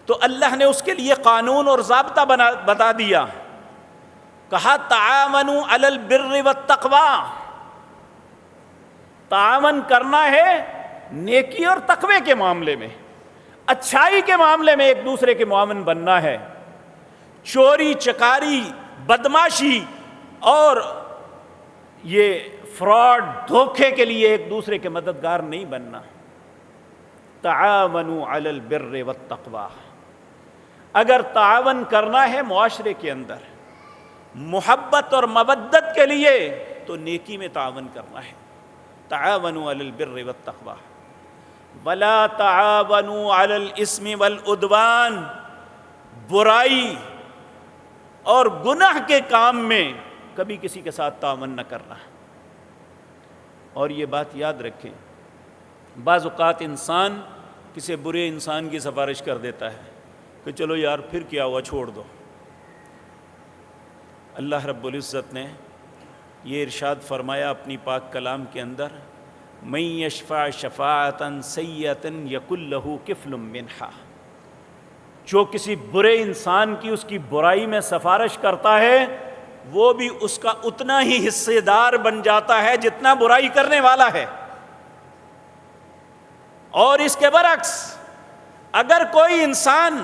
S1: تو اللہ نے اس کے لیے قانون اور ضابطہ بتا دیا، کہا تعاونوا علی البر والتقوی، تعاون کرنا ہے نیکی اور تقوی کے معاملے میں، اچھائی کے معاملے میں ایک دوسرے کے معاون بننا ہے، چوری چکاری، بدماشی اور یہ فراڈ، دھوکے کے لیے ایک دوسرے کے مددگار نہیں بننا۔ تعاونوا علی البر والتقوی، اگر تعاون کرنا ہے معاشرے کے اندر محبت اور مودت کے لیے تو نیکی میں تعاون کرنا ہے۔ تعاونوا علی البر والتقوی ولا تعاونوا علی الاثم والعدوان، برائی اور گناہ کے کام میں کبھی کسی کے ساتھ تعاون نہ کرنا۔ اور یہ بات یاد رکھیں، بعض اوقات انسان کسی برے انسان کی سفارش کر دیتا ہے کہ چلو یار پھر کیا ہوا، چھوڑ دو۔ اللہ رب العزت نے یہ ارشاد فرمایا اپنی پاک کلام کے اندر، مَن یشفع شفاعۃ سیئۃ یکن لہ کفل منہا، جو کسی برے انسان کی اس کی برائی میں سفارش کرتا ہے وہ بھی اس کا اتنا ہی حصے دار بن جاتا ہے جتنا برائی کرنے والا ہے۔ اور اس کے برعکس اگر کوئی انسان،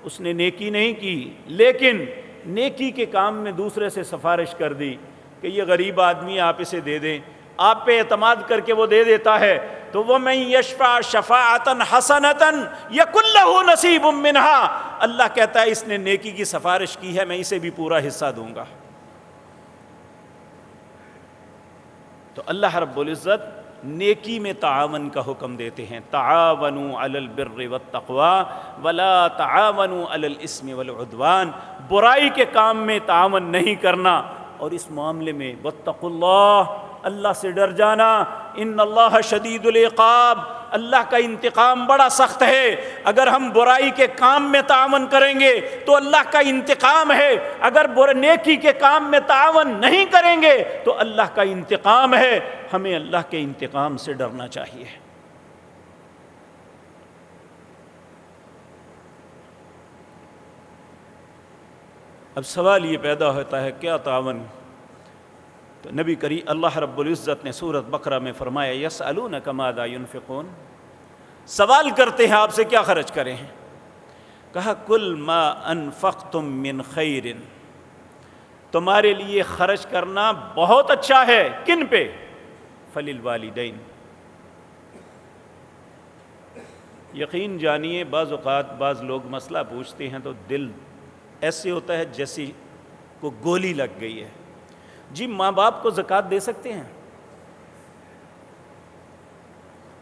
S1: اس نے نیکی نہیں کی لیکن نیکی کے کام میں دوسرے سے سفارش کر دی کہ یہ غریب آدمی آپ اسے دے دیں، آپ پہ اعتماد کر کے وہ دے دیتا ہے، تو وہ من یشفع شفاعۃ حسنۃ یکن لہ نصیب منہا، اللہ کہتا ہے اس نے نیکی کی سفارش کی ہے، میں اسے بھی پورا حصہ دوں گا۔ تو اللہ رب العزت نیکی میں تعاون کا حکم دیتے ہیں، تعاونوا علی البر والتقوی ولا تعاونوا علی الاثم والعدوان، برائی کے کام میں تعاون نہیں کرنا، اور اس معاملے میں واتقوا اللہ، اللہ سے ڈر جانا، ان اللہ شدید العقاب، اللہ کا انتقام بڑا سخت ہے۔ اگر ہم برائی کے کام میں تعاون کریں گے تو اللہ کا انتقام ہے، اگر نیکی کے کام میں تعاون نہیں کریں گے تو اللہ کا انتقام ہے۔ ہمیں اللہ کے انتقام سے ڈرنا چاہیے۔ اب سوال یہ پیدا ہوتا ہے کیا تعاون؟ تو نبی کریم اللہ رب العزت نے سورۃ بقرہ میں فرمایا یسألونک ماذا ینفقون، سوال کرتے ہیں آپ سے کیا خرچ کریں؟ کہا کل ما انفقتم من خیر، تمہارے لیے خرچ کرنا بہت اچھا ہے. کن پہ؟ فللوالدین. یقین جانیے بعض اوقات بعض لوگ مسئلہ پوچھتے ہیں تو دل ایسے ہوتا ہے جیسے کو گولی لگ گئی ہے. جی ماں باپ کو زکوٰۃ دے سکتے ہیں؟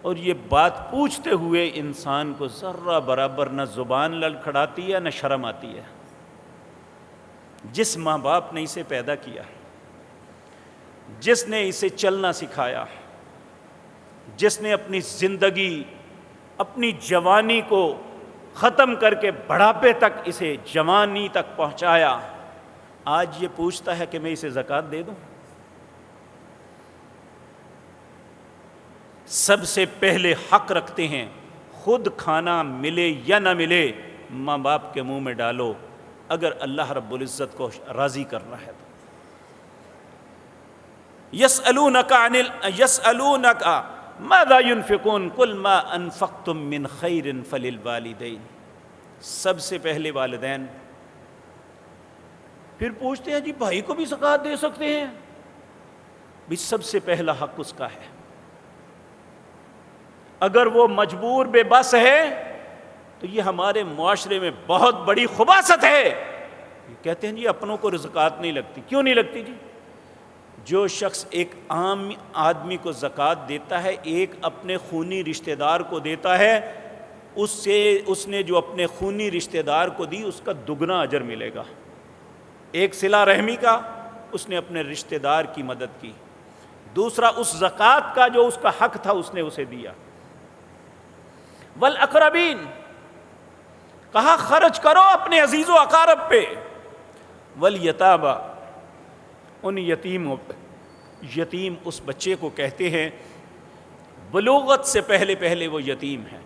S1: اور یہ بات پوچھتے ہوئے انسان کو ذرہ برابر نہ زبان لڑکھڑاتی ہے نہ شرم آتی ہے. جس ماں باپ نے اسے پیدا کیا، جس نے اسے چلنا سکھایا، جس نے اپنی زندگی، اپنی جوانی کو ختم کر کے بڑھاپے تک اسے جوانی تک پہنچایا، آج یہ پوچھتا ہے کہ میں اسے زکوٰۃ دے دوں؟ سب سے پہلے حق رکھتے ہیں، خود کھانا ملے یا نہ ملے ماں باپ کے منہ میں ڈالو، اگر اللہ رب العزت کو راضی کرنا ہے تو. یسألونک ماذا ينفقون قل ما انفقتم من خیر فللوالدین. سب سے پہلے والدین. پھر پوچھتے ہیں جی بھائی کو بھی زکوٰۃ دے سکتے ہیں؟ بھی سب سے پہلا حق اس کا ہے. اگر وہ مجبور بے بس ہے تو یہ ہمارے معاشرے میں بہت بڑی خباثت ہے. کہتے ہیں جی اپنوں کو زکوٰۃ نہیں لگتی. کیوں نہیں لگتی جی؟ جو شخص ایک عام آدمی کو زکوٰۃ دیتا ہے، ایک اپنے خونی رشتہ دار کو دیتا ہے، اس نے جو اپنے خونی رشتہ دار کو دی اس کا دگنا اجر ملے گا. ایک صلہ رحمی کا، اس نے اپنے رشتہ دار کی مدد کی. دوسرا اس زکوٰۃ کا جو اس کا حق تھا اس نے اسے دیا. والاقربین، کہا خرچ کرو اپنے عزیز و اقارب پہ. والیتامی، ان یتیموں پہ. یتیم اس بچے کو کہتے ہیں بلوغت سے پہلے پہلے وہ یتیم ہے،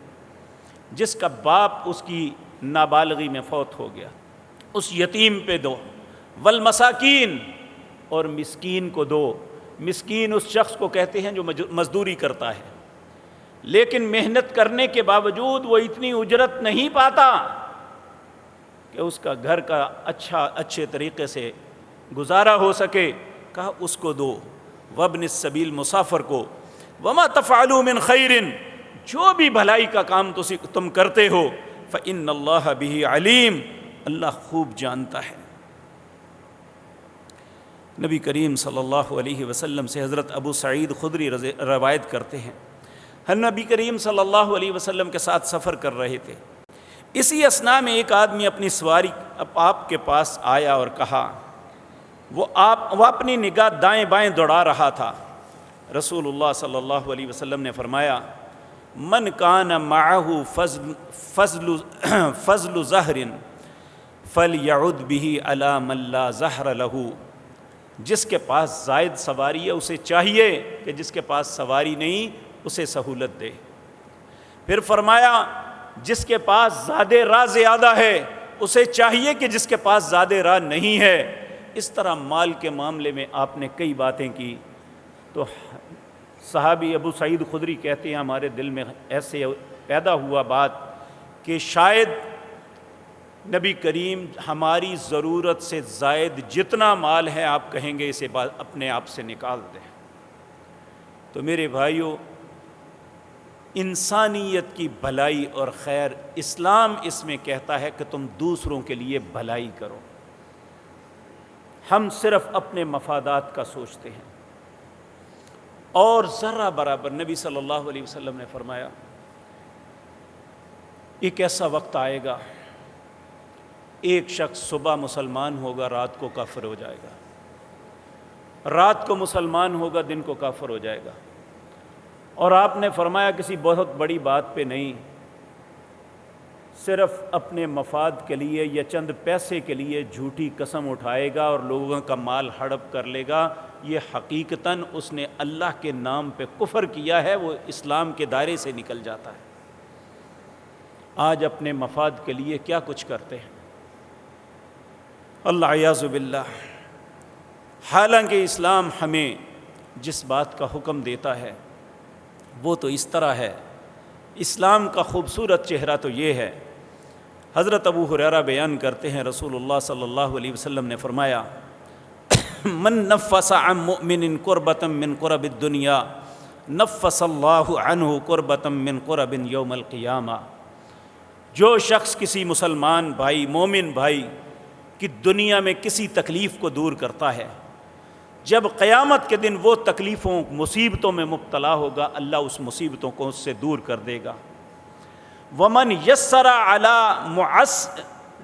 S1: جس کا باپ اس کی نابالغی میں فوت ہو گیا. اس یتیم پہ دو. والمساکین، اور مسکین کو دو. مسکین اس شخص کو کہتے ہیں جو مزدوری کرتا ہے لیکن محنت کرنے کے باوجود وہ اتنی اجرت نہیں پاتا کہ اس کا گھر کا اچھے طریقے سے گزارا ہو سکے. کہا اس کو دو. وابن السبیل، مسافر کو. وما تفعلوا من خیر، جو بھی بھلائی کا کام تم کرتے ہو فإن اللہ بہ علیم، اللہ خوب جانتا ہے. نبی کریم صلی اللہ علیہ وسلم سے حضرت ابو سعید خدری روایت کرتے ہیں، ہم نبی کریم صلی اللہ علیہ وسلم کے ساتھ سفر کر رہے تھے. اسی اثناء میں ایک آدمی اپنی سواری آپ کے پاس آیا اور کہا، وہ اپنی نگاہ دائیں بائیں دوڑا رہا تھا. رسول اللہ صلی اللہ علیہ وسلم نے فرمایا، من کان معہ فضل زہر فلیعد بہ علی من لا زہر لہ. جس کے پاس زائد سواری ہے اسے چاہیے کہ جس کے پاس سواری نہیں اسے سہولت دے. پھر فرمایا جس کے پاس زاد راہ زیادہ ہے اسے چاہیے کہ جس کے پاس زاد راہ نہیں ہے. اس طرح مال کے معاملے میں آپ نے کئی باتیں کی. تو صحابی ابو سعید خدری کہتے ہیں ہمارے دل میں ایسے پیدا ہوا بات کہ شاید نبی کریم ہماری ضرورت سے زائد جتنا مال ہے آپ کہیں گے اسے اپنے آپ سے نکال دیں. تو میرے بھائیوں، انسانیت کی بھلائی اور خیر، اسلام اس میں کہتا ہے کہ تم دوسروں کے لیے بھلائی کرو. ہم صرف اپنے مفادات کا سوچتے ہیں. اور ذرہ برابر نبی صلی اللہ علیہ وسلم نے فرمایا ایک ایسا وقت آئے گا، ایک شخص صبح مسلمان ہوگا رات کو کافر ہو جائے گا، رات کو مسلمان ہوگا دن کو کافر ہو جائے گا. اور آپ نے فرمایا کسی بہت بڑی بات پہ نہیں، صرف اپنے مفاد کے لیے یا چند پیسے کے لیے جھوٹی قسم اٹھائے گا اور لوگوں کا مال ہڑپ کر لے گا. یہ حقیقتاً اس نے اللہ کے نام پہ کفر کیا ہے، وہ اسلام کے دائرے سے نکل جاتا ہے. آج اپنے مفاد کے لیے کیا کچھ کرتے ہیں، اللہ اعوذ باللہ. حالانکہ اسلام ہمیں جس بات کا حکم دیتا ہے وہ تو اس طرح ہے. اسلام کا خوبصورت چہرہ تو یہ ہے. حضرت ابو ہریرہ بیان کرتے ہیں رسول اللہ صلی اللہ علیہ وسلم نے فرمایا، من نفس عن مؤمن کربۃ من کرب الدنیا نفس اللہ عنہ کربۃ من کرب یوم القیامہ، جو شخص کسی مسلمان بھائی مومن بھائی کی دنیا میں کسی تکلیف کو دور کرتا ہے، جب قیامت کے دن وہ تکلیفوں مصیبتوں میں مبتلا ہوگا اللہ اس مصیبتوں کو اس سے دور کر دے گا۔ ومن یسر علی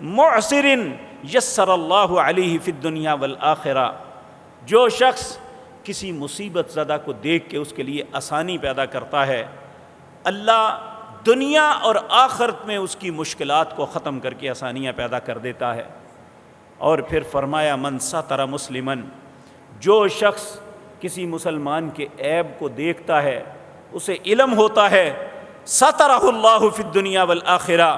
S1: معسر یسر اللہ علیہ فی الدنیا والآخرہ، جو شخص کسی مصیبت زدہ کو دیکھ کے اس کے لیے آسانی پیدا کرتا ہے، اللہ دنیا اور آخرت میں اس کی مشکلات کو ختم کر کے آسانیاں پیدا کر دیتا ہے۔ اور پھر فرمایا من ستر مسلمن، جو شخص کسی مسلمان کے عیب کو دیکھتا ہے، اسے علم ہوتا ہے، سترہ اللہ فی الدنیا والآخرہ،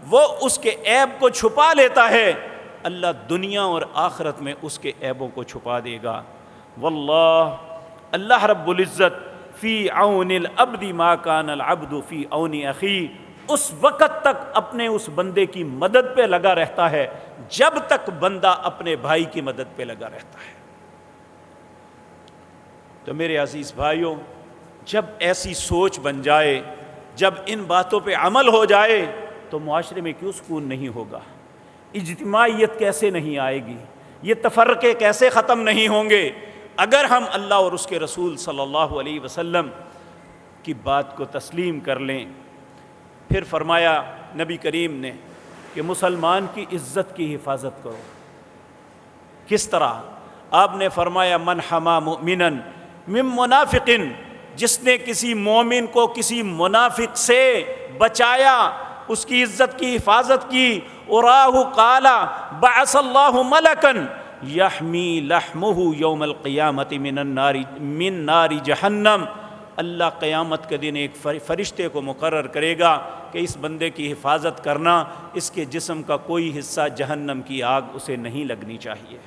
S1: وہ اس کے عیب کو چھپا لیتا ہے، اللہ دنیا اور آخرت میں اس کے عیبوں کو چھپا دے گا۔ واللہ، اللہ رب العزت فی عون العبد ما کان العبد فی عون اخی، اس وقت تک اپنے اس بندے کی مدد پہ لگا رہتا ہے جب تک بندہ اپنے بھائی کی مدد پہ لگا رہتا ہے۔ تو میرے عزیز بھائیوں، جب ایسی سوچ بن جائے، جب ان باتوں پہ عمل ہو جائے تو معاشرے میں کیوں سکون نہیں ہوگا؟ اجتماعیت کیسے نہیں آئے گی؟ یہ تفرقے کیسے ختم نہیں ہوں گے اگر ہم اللہ اور اس کے رسول صلی اللہ علیہ وسلم کی بات کو تسلیم کر لیں؟ پھر فرمایا نبی کریم نے کہ مسلمان کی عزت کی حفاظت کرو۔ کس طرح؟ آپ نے فرمایا من حما مؤمنا من منافق، جس نے کسی مومن کو کسی منافق سے بچایا، اس کی عزت کی حفاظت کی، اراہ قال بعث اللہ ملکا یحمی لحمہ یوم القیامت من نار جہنم، اللہ قیامت کے دن ایک فرشتے کو مقرر کرے گا کہ اس بندے کی حفاظت کرنا، اس کے جسم کا کوئی حصہ جہنم کی آگ اسے نہیں لگنی چاہیے۔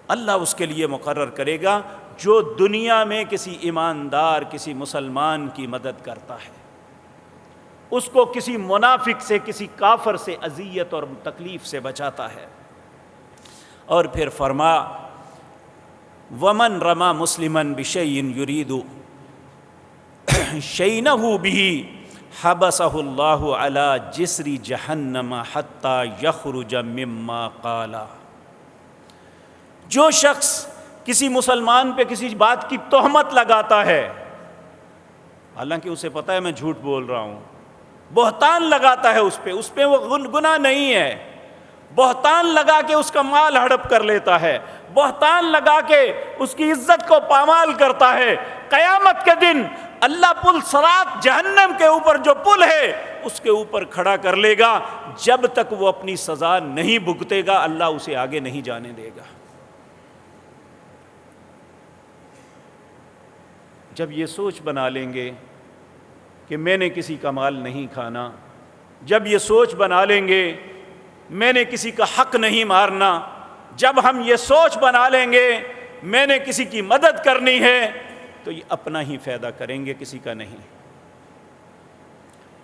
S1: اللہ اس کے لیے مقرر کرے گا جو دنیا میں کسی ایماندار کسی مسلمان کی مدد کرتا ہے، اس کو کسی منافق سے کسی کافر سے اذیت اور تکلیف سے بچاتا ہے۔ اور پھر فرما ومن رما مسلما بشیء یرید شینہ بہ حبسہ اللہ علی جسر جہنم حتی یخرج مما قال، جو شخص کسی مسلمان پہ کسی بات کی تہمت لگاتا ہے، حالانکہ اسے پتہ ہے میں جھوٹ بول رہا ہوں، بہتان لگاتا ہے اس پہ وہ گناہ نہیں ہے، بہتان لگا کے اس کا مال ہڑپ کر لیتا ہے، بہتان لگا کے اس کی عزت کو پامال کرتا ہے، قیامت کے دن اللہ پل صراط جہنم کے اوپر جو پل ہے اس کے اوپر کھڑا کر لے گا، جب تک وہ اپنی سزا نہیں بھگتے گا اللہ اسے آگے نہیں جانے دے گا۔ جب یہ سوچ بنا لیں گے کہ میں نے کسی کا مال نہیں کھانا، جب یہ سوچ بنا لیں گے میں نے کسی کا حق نہیں مارنا، جب ہم یہ سوچ بنا لیں گے میں نے کسی کی مدد کرنی ہے، تو یہ اپنا ہی فائدہ کریں گے، کسی کا نہیں۔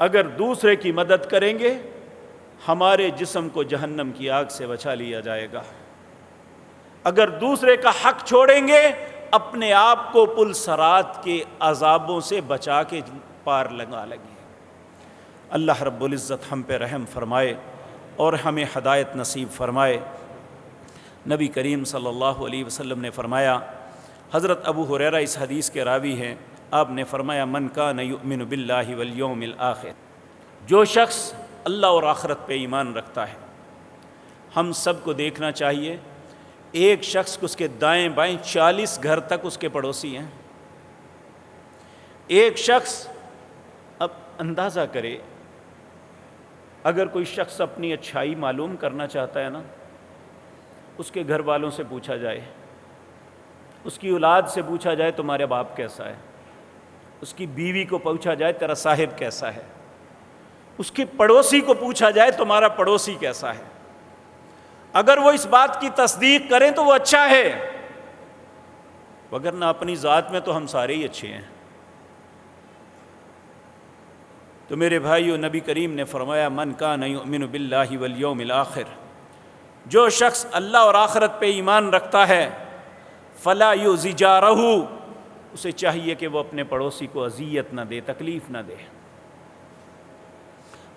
S1: اگر دوسرے کی مدد کریں گے ہمارے جسم کو جہنم کی آگ سے بچا لیا جائے گا، اگر دوسرے کا حق چھوڑیں گے اپنے آپ کو پل صراط کے عذابوں سے بچا کے پار لگا لگے۔ اللہ رب العزت ہم پہ رحم فرمائے اور ہمیں ہدایت نصیب فرمائے۔ نبی کریم صلی اللہ علیہ وسلم نے فرمایا، حضرت ابو ہریرہ اس حدیث کے راوی ہیں، آپ نے فرمایا من کان یؤمن باللہ والیوم الآخر، جو شخص اللہ اور آخرت پہ ایمان رکھتا ہے۔ ہم سب کو دیکھنا چاہیے، ایک شخص کو اس کے دائیں بائیں 40 گھر تک اس کے پڑوسی ہیں۔ ایک شخص، اب اندازہ کرے اگر کوئی شخص اپنی اچھائی معلوم کرنا چاہتا ہے نا، اس کے گھر والوں سے پوچھا جائے، اس کی اولاد سے پوچھا جائے تمہارا باپ کیسا ہے، اس کی بیوی کو پوچھا جائے تیرا صاحب کیسا ہے، اس کے پڑوسی کو پوچھا جائے تمہارا پڑوسی کیسا ہے، اگر وہ اس بات کی تصدیق کریں تو وہ اچھا ہے، وگرنہ اپنی ذات میں تو ہم سارے ہی اچھے ہیں۔ تو میرے بھائیو، نبی کریم نے فرمایا من کان یؤمن باللہ والیوم الآخر، جو شخص اللہ اور آخرت پہ ایمان رکھتا ہے فلا یؤذی جارہ، اسے چاہیے کہ وہ اپنے پڑوسی کو اذیت نہ دے، تکلیف نہ دے۔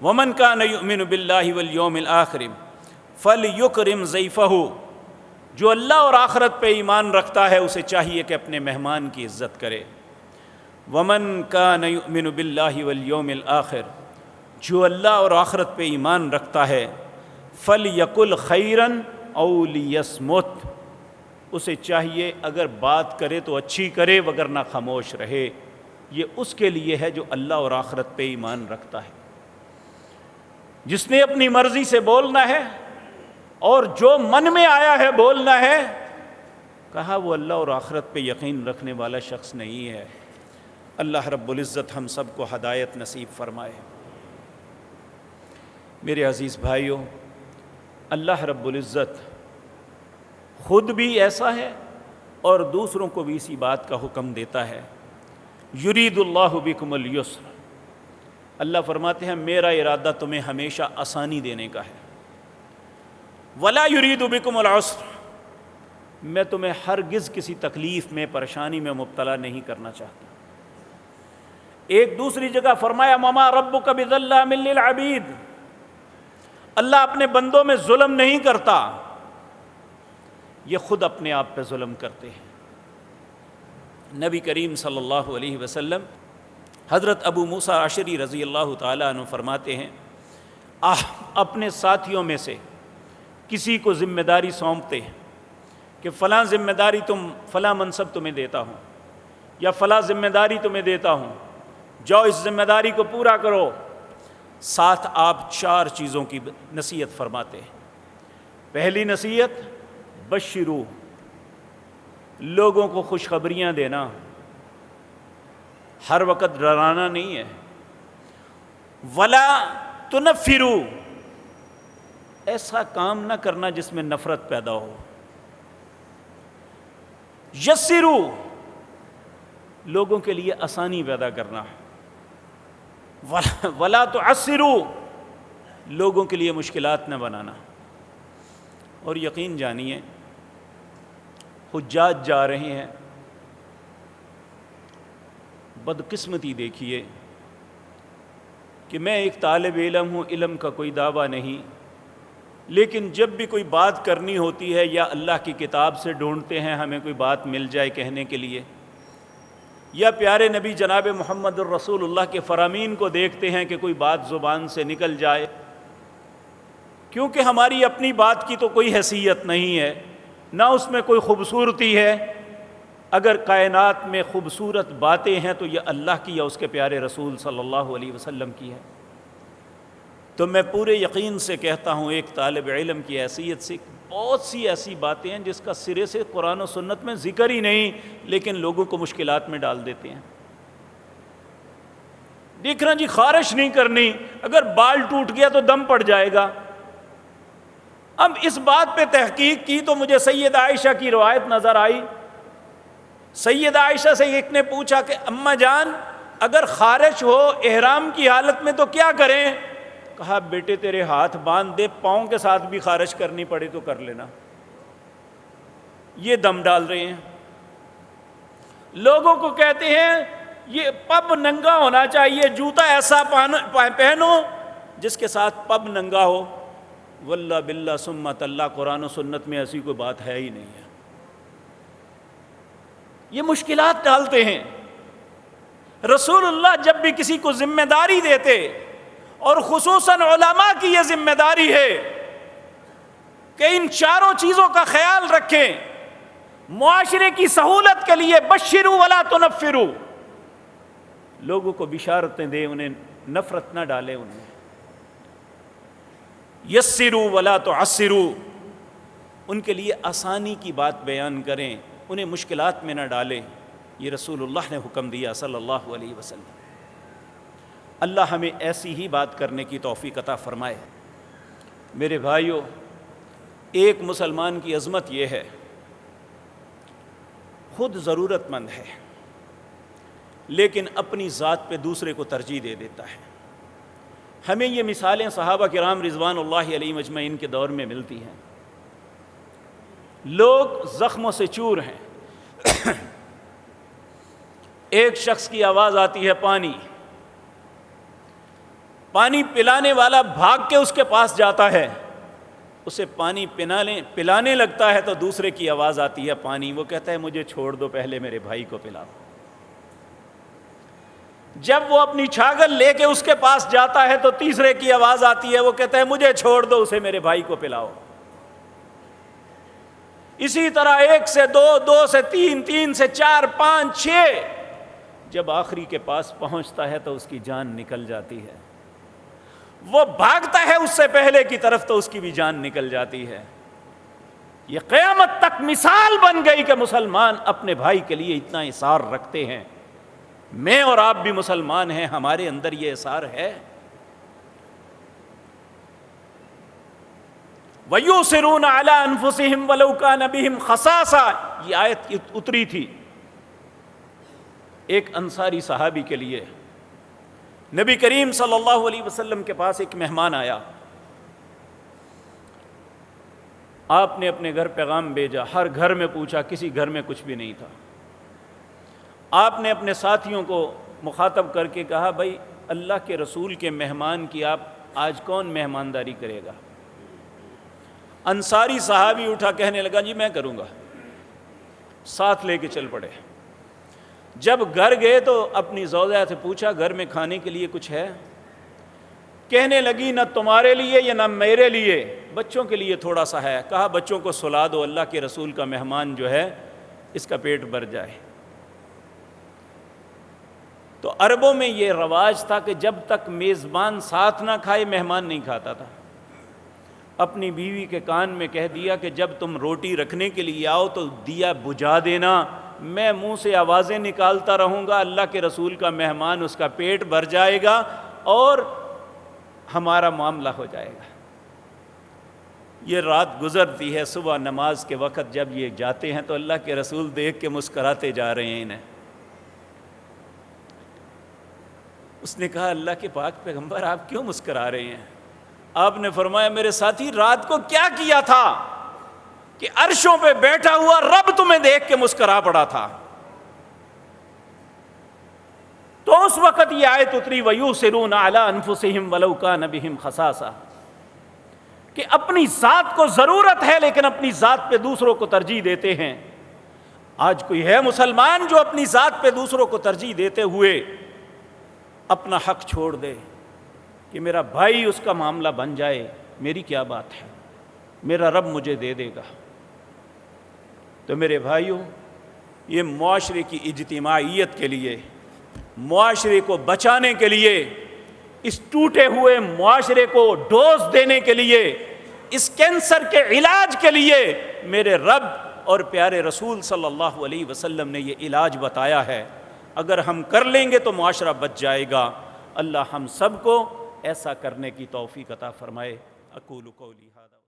S1: ومن کان یؤمن باللہ والیوم الآخر فلیکرم ضیفہ، جو اللہ اور آخرت پہ ایمان رکھتا ہے اسے چاہیے کہ اپنے مہمان کی عزت کرے۔ ومن کان یؤمن باللہ والیوم الآخر، جو اللہ اور آخرت پہ ایمان رکھتا ہے فلیقل خیرا او لیصمت، اسے چاہیے اگر بات کرے تو اچھی کرے وگرنہ خاموش رہے۔ یہ اس کے لیے ہے جو اللہ اور آخرت پہ ایمان رکھتا ہے۔ جس نے اپنی مرضی سے بولنا ہے اور جو من میں آیا ہے بولنا ہے، کہا وہ اللہ اور آخرت پہ یقین رکھنے والا شخص نہیں ہے۔ اللہ رب العزت ہم سب کو ہدایت نصیب فرمائے۔ میرے عزیز بھائیوں، اللہ رب العزت خود بھی ایسا ہے اور دوسروں کو بھی اسی بات کا حکم دیتا ہے۔ یرید اللہ بکم الیسر، اللہ فرماتے ہیں میرا ارادہ تمہیں ہمیشہ آسانی دینے کا ہے۔ ولا یرید بکم العسر، میں تمہیں ہرگز کسی تکلیف میں، پریشانی میں مبتلا نہیں کرنا چاہتا۔ ایک دوسری جگہ فرمایا وما ربک بظلام للعبید، اللہ اپنے بندوں میں ظلم نہیں کرتا، یہ خود اپنے آپ پہ ظلم کرتے ہیں۔ نبی کریم صلی اللہ علیہ وسلم حضرت ابو موسیٰ اشعری رضی اللہ تعالیٰ عنہ فرماتے ہیں، اپنے ساتھیوں میں سے کسی کو ذمہ داری سونپتے ہیں کہ فلاں ذمہ داری فلاں منصب تمہیں دیتا ہوں یا فلاں ذمہ داری تمہیں دیتا ہوں، جاؤ اس ذمہ داری کو پورا کرو۔ ساتھ آپ 4 چیزوں کی نصیحت فرماتے ہیں۔ پہلی نصیحت بشرو، لوگوں کو خوشخبریاں دینا، ہر وقت ڈرانا نہیں ہے۔ ولا تنفرو، ایسا کام نہ کرنا جس میں نفرت پیدا ہو۔ یسرو، لوگوں کے لیے آسانی پیدا کرنا۔ ولا تعسرو، لوگوں کے لیے مشکلات نہ بنانا۔ اور یقین جانیے حجاج جا رہے ہیں، بدقسمتی دیکھیے کہ میں ایک طالب علم ہوں، علم کا کوئی دعویٰ نہیں، لیکن جب بھی کوئی بات کرنی ہوتی ہے یا اللہ کی کتاب سے ڈھونڈتے ہیں ہمیں کوئی بات مل جائے کہنے کے لیے، یا پیارے نبی جناب محمد الرسول اللہ کے فرامین کو دیکھتے ہیں کہ کوئی بات زبان سے نکل جائے، کیونکہ ہماری اپنی بات کی تو کوئی حیثیت نہیں ہے، نہ اس میں کوئی خوبصورتی ہے۔ اگر کائنات میں خوبصورت باتیں ہیں تو یہ اللہ کی یا اس کے پیارے رسول صلی اللہ علیہ وسلم کی ہے۔ تو میں پورے یقین سے کہتا ہوں، ایک طالب علم کی حیثیت سے بہت سی ایسی باتیں ہیں جس کا سرے سے قرآن و سنت میں ذکر ہی نہیں، لیکن لوگوں کو مشکلات میں ڈال دیتے ہیں۔ دیکھنا جی خارش نہیں کرنی، اگر بال ٹوٹ گیا تو دم پڑ جائے گا۔ اب اس بات پہ تحقیق کی تو مجھے سیدہ عائشہ کی روایت نظر آئی۔ سیدہ عائشہ سے ایک نے پوچھا کہ اماں جان اگر خارش ہو احرام کی حالت میں تو کیا کریں؟ کہا بیٹے تیرے ہاتھ باندھ دے، پاؤں کے ساتھ بھی خارش کرنی پڑے تو کر لینا۔ یہ دم ڈال رہے ہیں، لوگوں کو کہتے ہیں یہ پب ننگا ہونا چاہیے، جوتا ایسا پہنو جس کے ساتھ پب ننگا ہو۔ واللہ باللہ سمت اللہ، قرآن و سنت میں ایسی کوئی بات ہے ہی نہیں ہے۔ یہ مشکلات ڈالتے ہیں۔ رسول اللہ جب بھی کسی کو ذمہ داری دیتے، اور خصوصاً علماء کی یہ ذمہ داری ہے کہ ان 4 چیزوں کا خیال رکھیں، معاشرے کی سہولت کے لیے بشروا ولا تنفروا، لوگوں کو بشارتیں دیں، انہیں نفرت نہ ڈالیں، انہیں یسروا ولا تعسروا، ان کے لیے آسانی کی بات بیان کریں، انہیں مشکلات میں نہ ڈالیں۔ یہ رسول اللہ نے حکم دیا صلی اللہ علیہ وسلم۔ اللہ ہمیں ایسی ہی بات کرنے کی توفیق عطا فرمائے۔ میرے بھائیوں، ایک مسلمان کی عظمت یہ ہے، خود ضرورت مند ہے لیکن اپنی ذات پہ دوسرے کو ترجیح دے دیتا ہے۔ ہمیں یہ مثالیں صحابہ کرام رضوان اللہ علیہم اجمعین کے دور میں ملتی ہیں۔ لوگ زخموں سے چور ہیں۔ ایک شخص کی آواز آتی ہے پانی، پانی پلانے والا بھاگ کے اس کے پاس جاتا ہے، اسے پانی پلانے لگتا ہے تو دوسرے کی آواز آتی ہے پانی، وہ کہتا ہے مجھے چھوڑ دو، پہلے میرے بھائی کو پلاؤ۔ جب وہ اپنی چھاگل لے کے اس کے پاس جاتا ہے تو تیسرے کی آواز آتی ہے، وہ کہتا ہے مجھے چھوڑ دو، اسے میرے بھائی کو پلاؤ۔ اسی طرح 1 سے 2، 2 سے 3، 3 سے 4، 5، 6، جب آخری کے پاس پہنچتا ہے تو اس کی جان نکل جاتی ہے۔ وہ بھاگتا ہے اس سے پہلے کی طرف تو اس کی بھی جان نکل جاتی ہے۔ یہ قیامت تک مثال بن گئی کہ مسلمان اپنے بھائی کے لیے اتنا اصرار رکھتے ہیں۔ میں اور آپ بھی مسلمان ہیں، ہمارے اندر یہ اصرار ہے۔ وَيُؤْثِرُونَ عَلَىٰ أَنفُسِهِمْ وَلَوْ كَانَ بِهِمْ خَصَاصَةٌ، یہ آیت اتری تھی ایک انصاری صحابی کے لیے۔ نبی کریم صلی اللہ علیہ وسلم کے پاس ایک مہمان آیا، آپ نے اپنے گھر پیغام بھیجا، ہر گھر میں پوچھا، کسی گھر میں کچھ بھی نہیں تھا۔ آپ نے اپنے ساتھیوں کو مخاطب کر کے کہا بھائی اللہ کے رسول کے مہمان کی آپ آج کون مہمانداری کرے گا؟ انصاری صحابی اٹھا کہنے لگا جی میں کروں گا، ساتھ لے کے چل پڑے۔ جب گھر گئے تو اپنی زوجہ سے پوچھا گھر میں کھانے کے لیے کچھ ہے؟ کہنے لگی نہ تمہارے لیے یا نہ میرے لیے، بچوں کے لیے تھوڑا سا ہے۔ کہا بچوں کو سلا دو، اللہ کے رسول کا مہمان جو ہے اس کا پیٹ بھر جائے۔ تو عربوں میں یہ رواج تھا کہ جب تک میزبان ساتھ نہ کھائے مہمان نہیں کھاتا تھا۔ اپنی بیوی کے کان میں کہہ دیا کہ جب تم روٹی رکھنے کے لیے آؤ تو دیا بجھا دینا، میں منہ سے آوازیں نکالتا رہوں گا، اللہ کے رسول کا مہمان اس کا پیٹ بھر جائے گا اور ہمارا معاملہ ہو جائے گا۔ یہ رات گزرتی ہے، صبح نماز کے وقت جب یہ جاتے ہیں تو اللہ کے رسول دیکھ کے مسکراتے جا رہے ہیں انہیں۔ اس نے کہا اللہ کے پاک پیغمبر آپ کیوں مسکرا رہے ہیں؟ آپ نے فرمایا میرے ساتھی رات کو کیا کیا تھا کہ عرشوں پہ بیٹھا ہوا رب تمہیں دیکھ کے مسکرا پڑا تھا۔ تو اس وقت یہ آیت اتری وَيُؤْثِرُونَ عَلَىٰ أَنفُسِهِمْ وَلَوْ كَانَ بِهِمْ خَصَاصَةٌ، کہ اپنی ذات کو ضرورت ہے لیکن اپنی ذات پہ دوسروں کو ترجیح دیتے ہیں۔ آج کوئی ہے مسلمان جو اپنی ذات پہ دوسروں کو ترجیح دیتے ہوئے اپنا حق چھوڑ دے کہ میرا بھائی اس کا معاملہ بن جائے، میری کیا بات ہے، میرا رب مجھے دے دے گا۔ تو میرے بھائیوں، یہ معاشرے کی اجتماعیت کے لیے، معاشرے کو بچانے کے لیے، اس ٹوٹے ہوئے معاشرے کو ڈوز دینے کے لیے، اس کینسر کے علاج کے لیے میرے رب اور پیارے رسول صلی اللہ علیہ وسلم نے یہ علاج بتایا ہے۔ اگر ہم کر لیں گے تو معاشرہ بچ جائے گا۔ اللہ ہم سب کو ایسا کرنے کی توفیق عطا فرمائے۔ اقول قولی ھذا